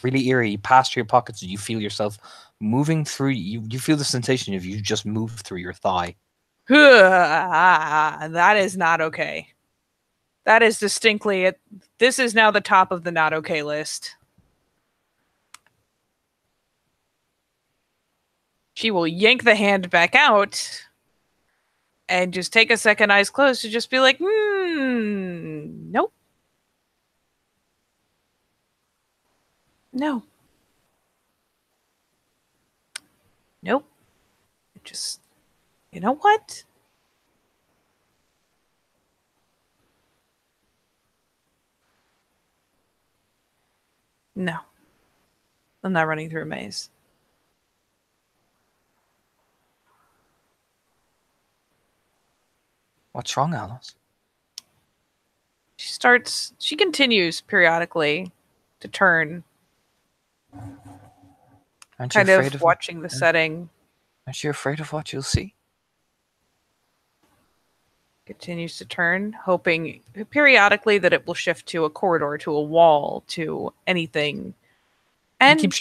Really eerie. You pass through your pockets and you feel yourself moving through. You feel the sensation of you just moved through your thigh. That is not okay. That is distinctly it. This is now the top of the not okay list. She will yank the hand back out and just take a second, eyes closed, to just be like, nope. No. Nope. Just, you know what? No. I'm not running through a maze. What's wrong, Alice? She continues periodically to turn, Aren't you kind afraid of of watching the setting. Aren't you afraid of what you'll see? Continues to turn, hoping periodically that it will shift to a corridor, to a wall, to anything. And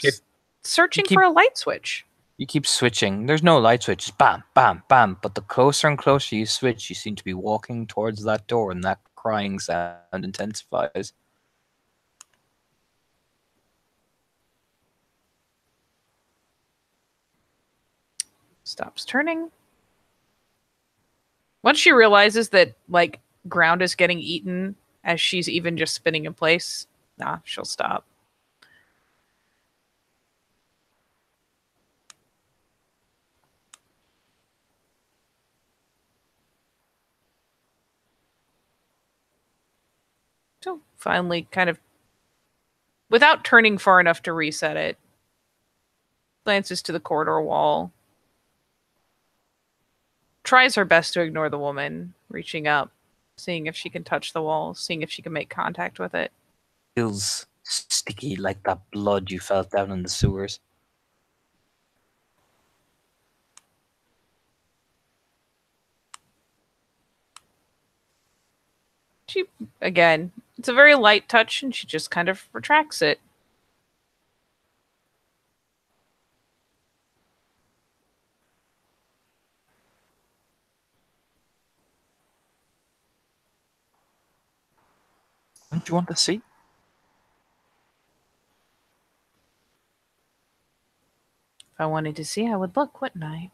searching for a light switch. You keep switching. There's no light switch. Just bam, bam, bam. But the closer and closer you switch, you seem to be walking towards that door, and that crying sound intensifies. Stops turning. Once she realizes that, like, ground is getting eaten as she's even just spinning in place, she'll stop. So finally, kind of, without turning far enough to reset it, glances to the corridor wall, tries her best to ignore the woman, reaching up, seeing if she can touch the wall, seeing if she can make contact with it. Feels sticky like that blood you felt down in the sewers. She, again, it's a very light touch, and she just kind of retracts it. Don't you want to see? If I wanted to see, I would look, wouldn't I?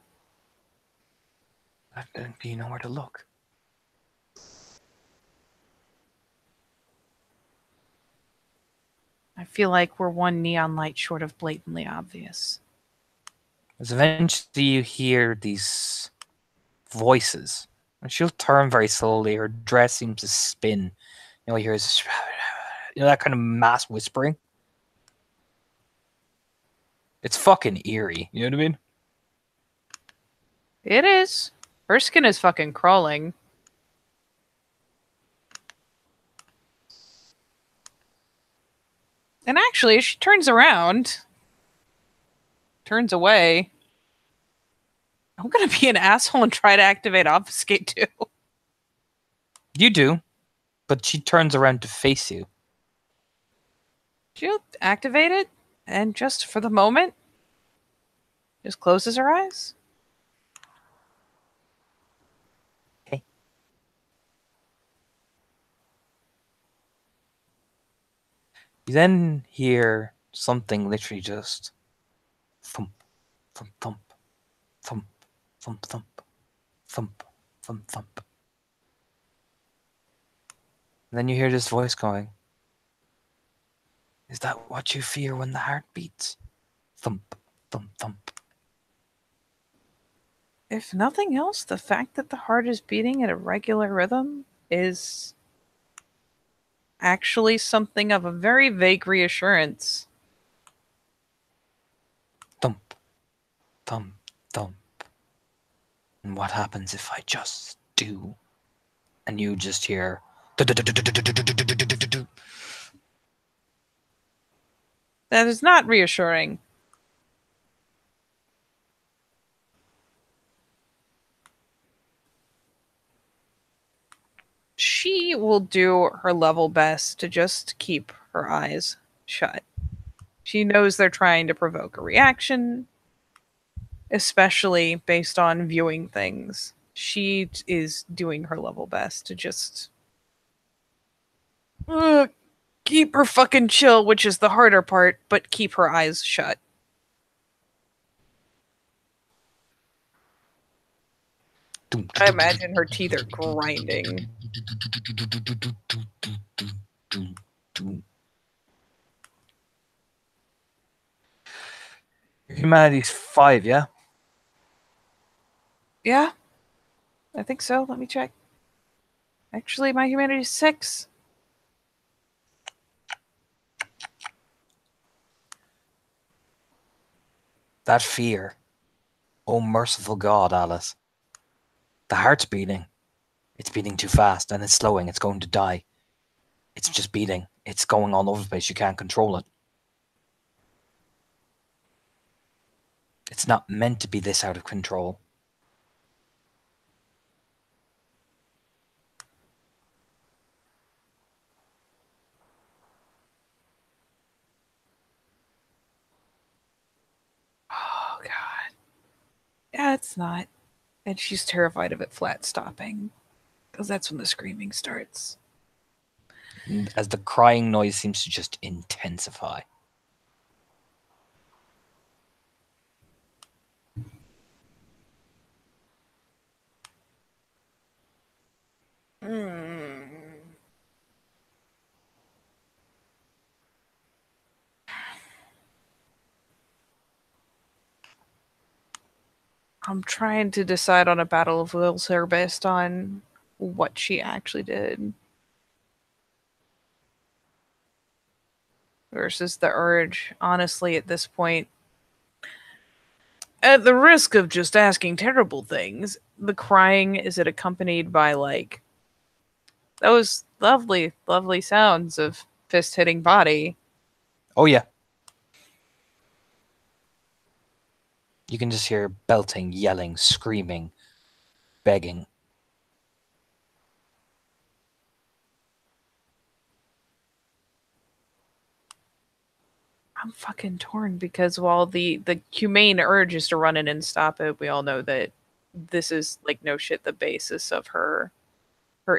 Do you know where to look? I feel like we're one neon light short of blatantly obvious. As eventually you hear these voices, and she'll turn very slowly. Her dress seems to spin. You hear this, that kind of mass whispering. It's fucking eerie. You know what I mean? It is. Her skin is fucking crawling. And actually, as she turns around, turns away, I'm gonna be an asshole and try to activate Obfuscate too. You do, but she turns around to face you. She'll activate it, and just for the moment, just closes her eyes. Okay. You then hear something literally just thump, thump, thump, thump, thump, thump, thump, thump, thump. And then you hear this voice going, "Is that what you fear when the heart beats?" Thump, thump, thump. If nothing else, the fact that the heart is beating at a regular rhythm is actually something of a very vague reassurance. Thump, thump, thump. And what happens if I just do? And you just hear. That is not reassuring. She will do her level best to just keep her eyes shut. She knows they're trying to provoke a reaction, especially based on viewing things. She is doing her level best to just keep her fucking chill, which is the harder part, but keep her eyes shut. I imagine her teeth are grinding. Humanity's 5, yeah? Yeah, I think so. Let me check. Actually, my humanity's 6. That fear. Oh, merciful God, Alice. The heart's beating. It's beating too fast, and it's slowing. It's going to die. It's just beating. It's going all over the place. You can't control it. It's not meant to be this out of control. Oh, God. Yeah, it's not. And she's terrified of it flat stopping. Because that's when the screaming starts. As the crying noise seems to just intensify. I'm trying to decide on a battle of wills here based on what she actually did. versus the urge. Honestly, at this point, at the risk of just asking terrible things, the crying, is it accompanied by like those lovely, lovely sounds of fist hitting body? Oh yeah. You can just hear belting, yelling, screaming, begging. I'm fucking torn because while the humane urge is to run in and stop it, we all know that this is like no shit the basis of her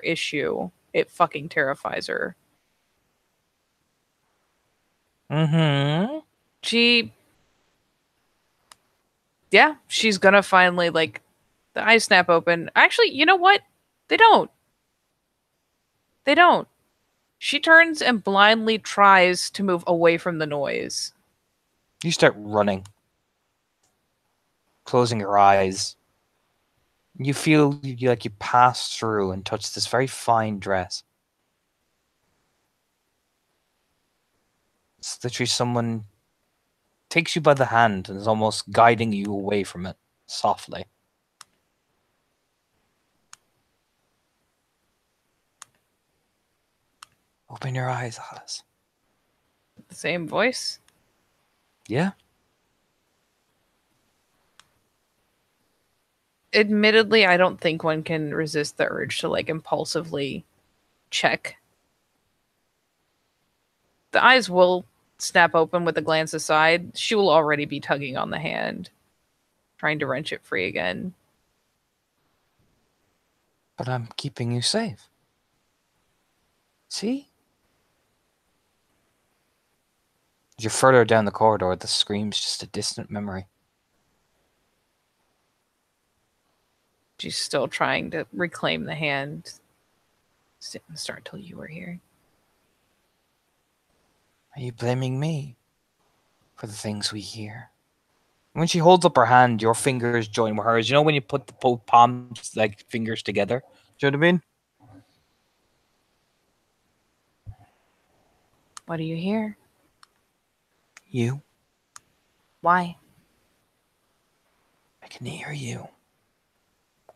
issue. It fucking terrifies her. Mm-hmm. She's gonna finally like the eyes snap open. Actually, you know what? They don't. They don't. She turns and blindly tries to move away from the noise. You start running, closing your eyes. You feel like you pass through and touch this very fine dress. It's literally someone takes you by the hand and is almost guiding you away from it softly. Open your eyes, Alice. The same voice. Yeah? Admittedly, I don't think one can resist the urge to like impulsively check. The eyes will snap open with a glance aside. She will already be tugging on the hand, trying to wrench it free again. But I'm keeping you safe. See? As you're further down the corridor, the scream's just a distant memory. She's still trying to reclaim the hand. Didn't start till you were here. Are you blaming me for the things we hear? When she holds up her hand, your fingers join with hers. You know when you put the both palms, like, fingers together? Do you know what I mean? What do you hear? You. Why? I can hear you.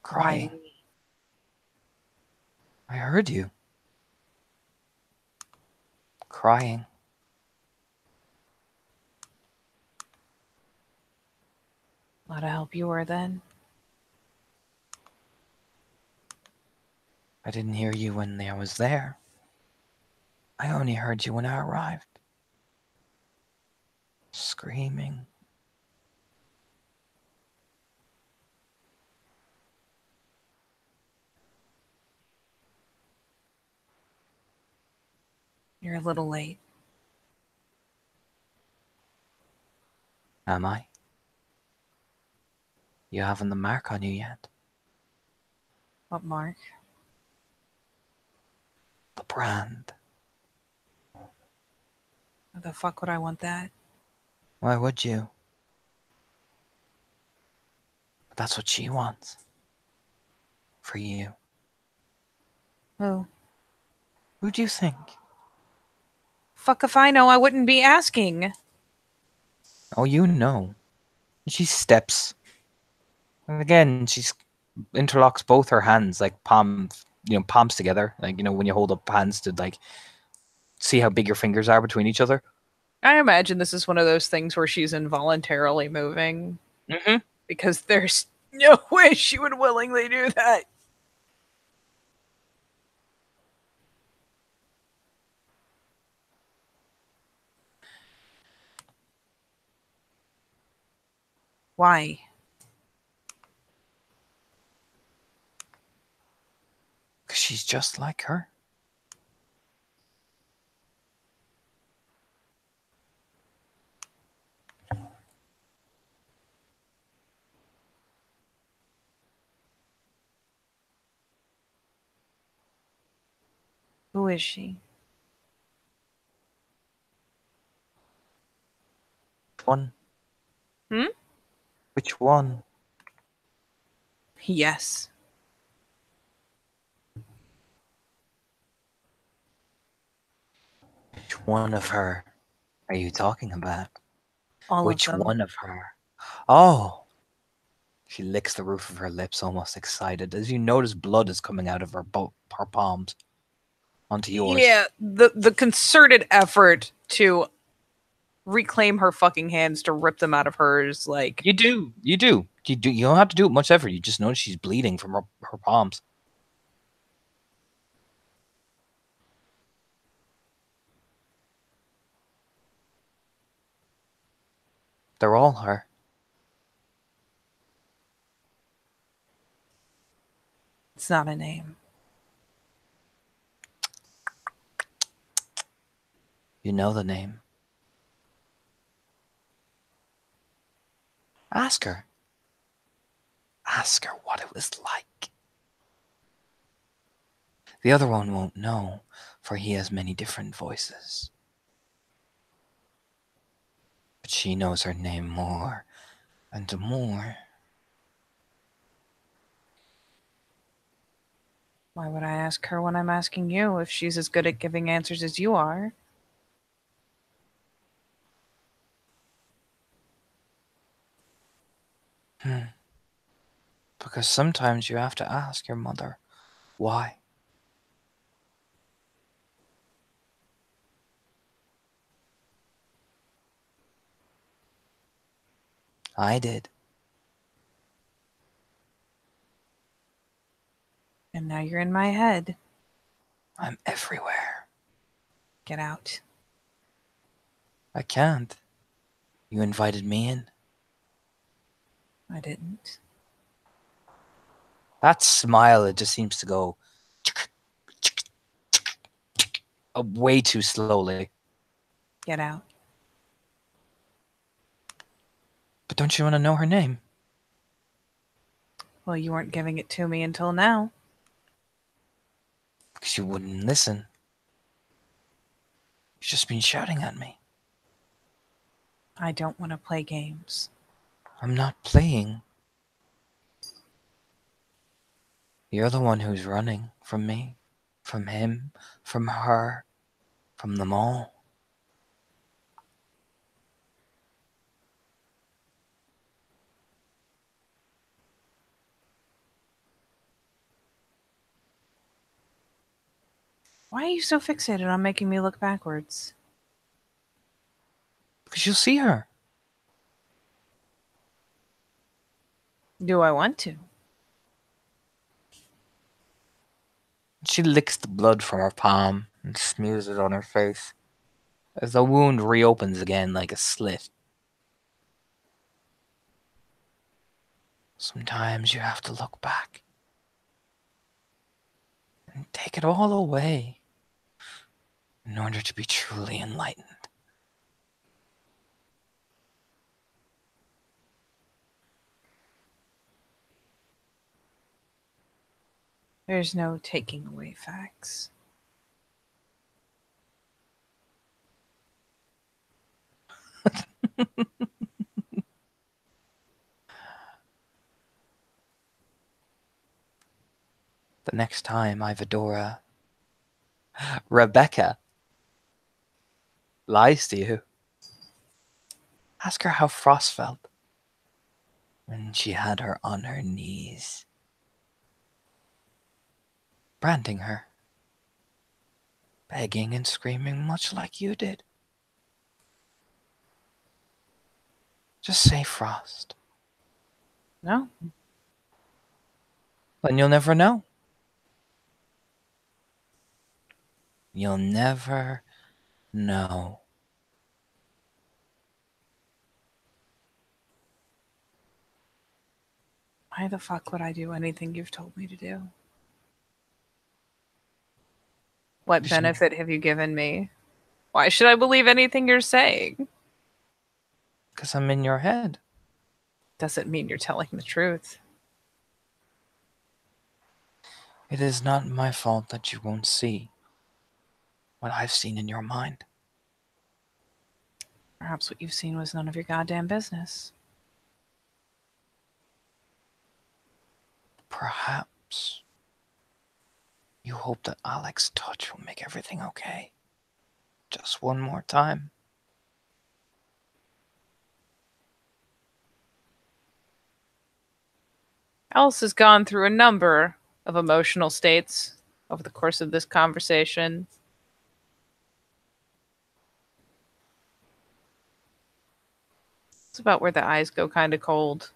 Crying. Why? I heard you. Crying. A lot of help you were then. I didn't hear you when I was there. I only heard you when I arrived. Screaming. You're a little late. Am I? You haven't the mark on you yet. What mark? The brand. Why the fuck would I want that? Why would you? But that's what she wants. For you. Who? Who do you think? Fuck if I know, I wouldn't be asking. Oh, you know. She steps. And again, she interlocks both her hands, like palms together. Like, when you hold up hands to, like, see how big your fingers are between each other. I imagine this is one of those things where she's involuntarily moving. Mm-hmm. Because there's no way she would willingly do that. Why? Because she's just like her. Who is she? Which one? Hmm? Which one? Yes. Which one of her? are you talking about? All Which of them. one of her? Oh! She licks the roof of her lips, almost excited, as you notice blood is coming out of her palms onto yours. Yeah, the concerted effort to reclaim her fucking hands to rip them out of hers, like You do. You don't have to do it much effort. You just notice she's bleeding from her palms. They're all her. it's not a name. You know the name. Ask her. Ask her what it was like. The other one won't know, for he has many different voices. But she knows her name more and more. Why would I ask her when I'm asking you if she's as good at giving answers as you are? Because sometimes you have to ask your mother why. I did. And now you're in my head. I'm everywhere. Get out. I can't. You invited me in. I didn't. That smile, it just seems to go way too slowly. Get out. But don't you want to know her name? Well, you weren't giving it to me until now. Because you wouldn't listen. You've just been shouting at me. I don't want to play games. I'm not playing. You're the one who's running from me, from him, from her, from them all. Why are you so fixated on making me look backwards? Because you'll see her. Do I want to? She licks the blood from her palm and smears it on her face as the wound reopens again like a slit. Sometimes you have to look back and take it all away in order to be truly enlightened. There's no taking away facts. The next time Ivadora, Rebecca, lies to you, ask her how Frost felt when she had her on her knees, branding her, begging and screaming much like you did. Just say Frost. No? Then you'll never know. You'll never know. Why the fuck would I do anything you've told me to do? What Just- benefit have you given me? Why should I believe anything you're saying? Because I'm in your head. Doesn't mean you're telling the truth. It is not my fault that you won't see what I've seen in your mind. Perhaps what you've seen was none of your goddamn business. Perhaps you hope that Alex's touch will make everything okay. Just one more time. Alice has gone through a number of emotional states over the course of this conversation. It's about where the eyes go kind of cold.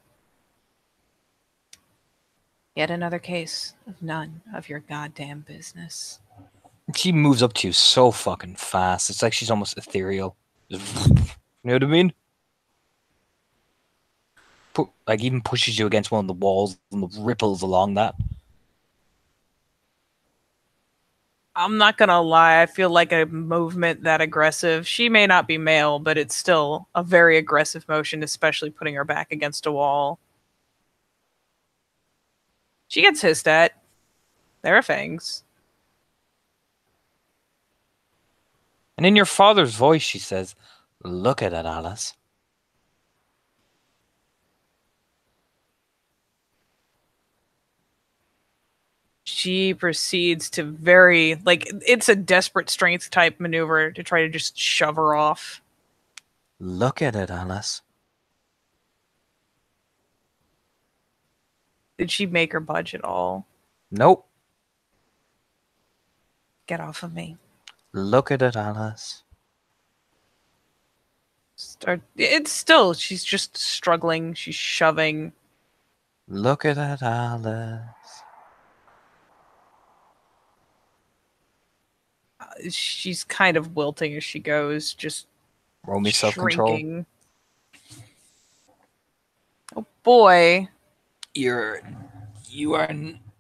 Yet another case of none of your goddamn business. She moves up to you so fucking fast. It's like she's almost ethereal. You know what I mean? Like even pushes you against one of the walls and the ripples along that. I'm not gonna lie, I feel like a movement that aggressive. She may not be male, but it's still a very aggressive motion, especially putting her back against a wall. She gets hissed at. There are fangs. And in your father's voice, she says, "Look at it, Alice." She proceeds to it's a desperate strength type maneuver to try to just shove her off. Look at it, Alice. Did she make her budge at all? Nope. Get off of me. Look at it, Alice. She's just struggling. She's shoving. Look at it, Alice. She's kind of wilting as she goes, just Roll me self-control. shrinking. Oh boy. You are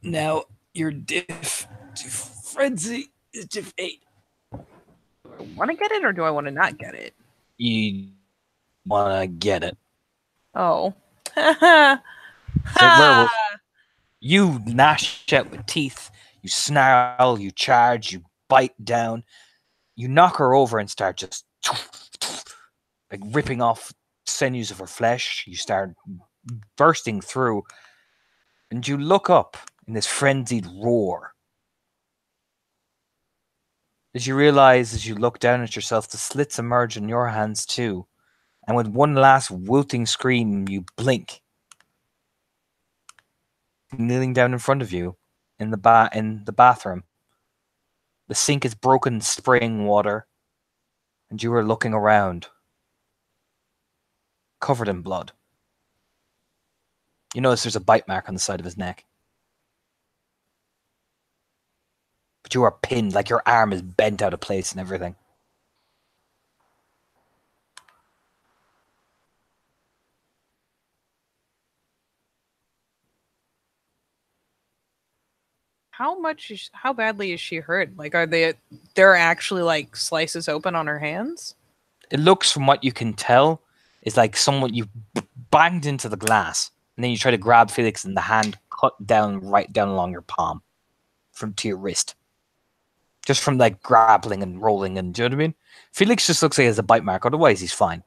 now your diff to frenzy is diff 8. Do I want to get it or do I want to not get it? You wanna get it. Oh. Werewolf. You gnash out with teeth, you snarl, you charge, you bite down, you knock her over and start just like ripping off sinews of her flesh. You start bursting through, and you look up in this frenzied roar. As you realize, as you look down at yourself, the slits emerge in your hands too, and with one last wilting scream, you blink. Kneeling down in front of you in the bathroom. The sink is broken, spraying water, and you are looking around, covered in blood. You notice there's a bite mark on the side of his neck. But you are pinned, like your arm is bent out of place and everything. How badly is she hurt? Like, there actually like slices open on her hands? It looks, from what you can tell, is like someone you banged into the glass, and then you try to grab Felix, and the hand cut down right down along your palm, from to your wrist, just from like grappling and rolling. And do you know what I mean? Felix just looks like he has a bite mark. Otherwise, he's fine.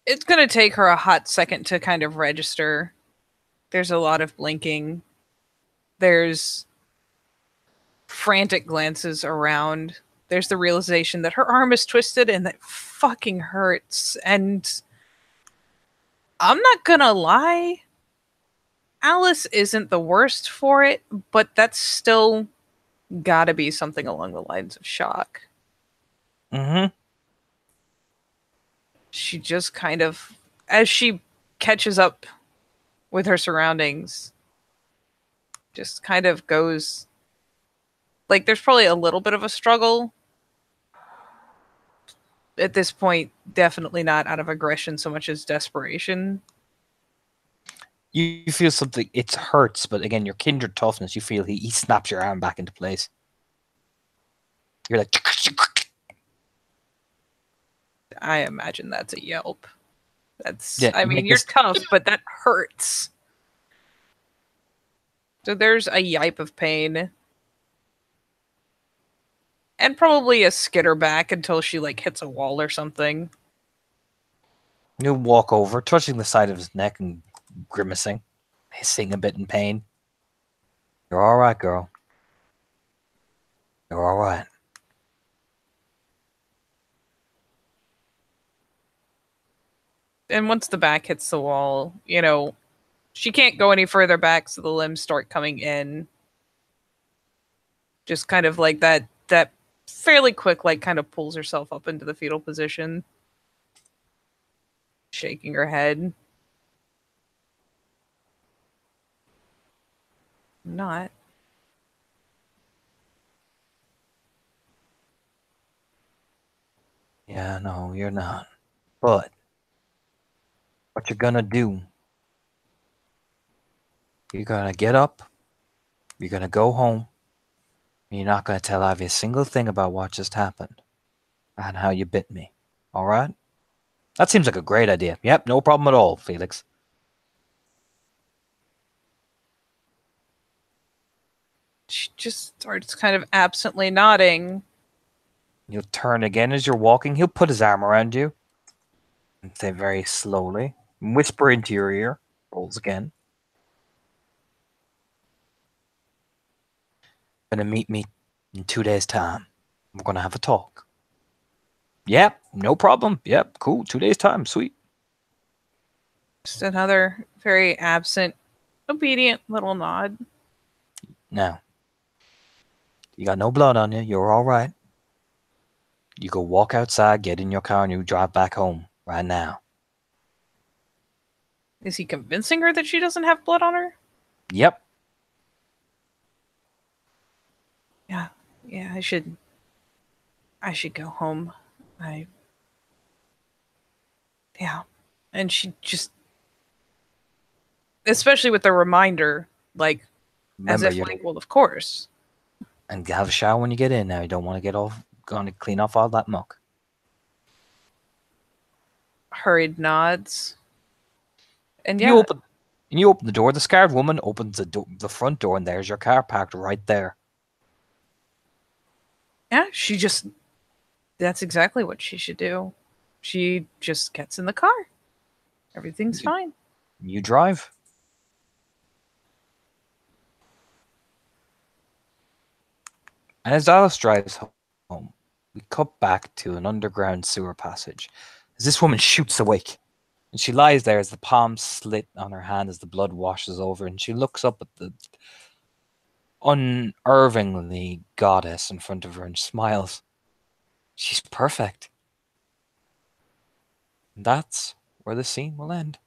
It's gonna take her a hot second to kind of register. There's a lot of blinking. There's frantic glances around. There's the realization that her arm is twisted and that fucking hurts. And I'm not gonna lie, Alice isn't the worst for it, but that's still gotta be something along the lines of shock. Mm-hmm. She just kind of, as she catches up with her surroundings, just kind of goes, like, there's probably a little bit of a struggle at this point, definitely not out of aggression so much as desperation. You feel something, it hurts, but again, your kindred toughness, you feel he snaps your arm back into place. You're like... I imagine that's a yelp. That's, yeah, I mean, you're tough, but that hurts. So there's a yipe of pain. And probably a skitter back until she, like, hits a wall or something. You walk over, touching the side of his neck and grimacing, hissing a bit in pain. You're all right, girl. You're all right. And once the back hits the wall, she can't go any further back, so the limbs start coming in. Just kind of like that fairly quick, like kind of pulls herself up into the fetal position, shaking her head. Not. Yeah, no, you're not. But what you're gonna do, you're gonna get up, you're gonna go home, and you're not gonna tell Ivy a single thing about what just happened and how you bit me. All right? That seems like a great idea. Yep, no problem at all, Felix. She just starts kind of absently nodding. You'll turn again as you're walking. He'll put his arm around you and say very slowly, whisper into your ear, rolls again. Gonna meet me in 2 days' time. We're gonna have a talk. Yep, no problem. Yep, cool. 2 days' time. Sweet. Just another very absent, obedient little nod. Now, you got no blood on you. You're all right. You go walk outside, get in your car, and you drive back home right now. Is he convincing her that she doesn't have blood on her? Yep. Yeah, I should go home. Yeah. And she just, especially with the reminder, like, Remember, as if, like, well, of course. and have a shower when you get in now. You don't want to get off, going to clean off all that muck. Hurried nods. And yeah, You open the door. The scarred woman opens the front door, and there's your car parked right there. yeah, that's exactly what she should do. She just gets in the car. Everything's fine. You drive. And as Alice drives home, we cut back to an underground sewer passage as this woman shoots awake. And she lies there as the palm slit on her hand as the blood washes over, and she looks up at the unervingly goddess in front of her and smiles. She's perfect. And that's where the scene will end.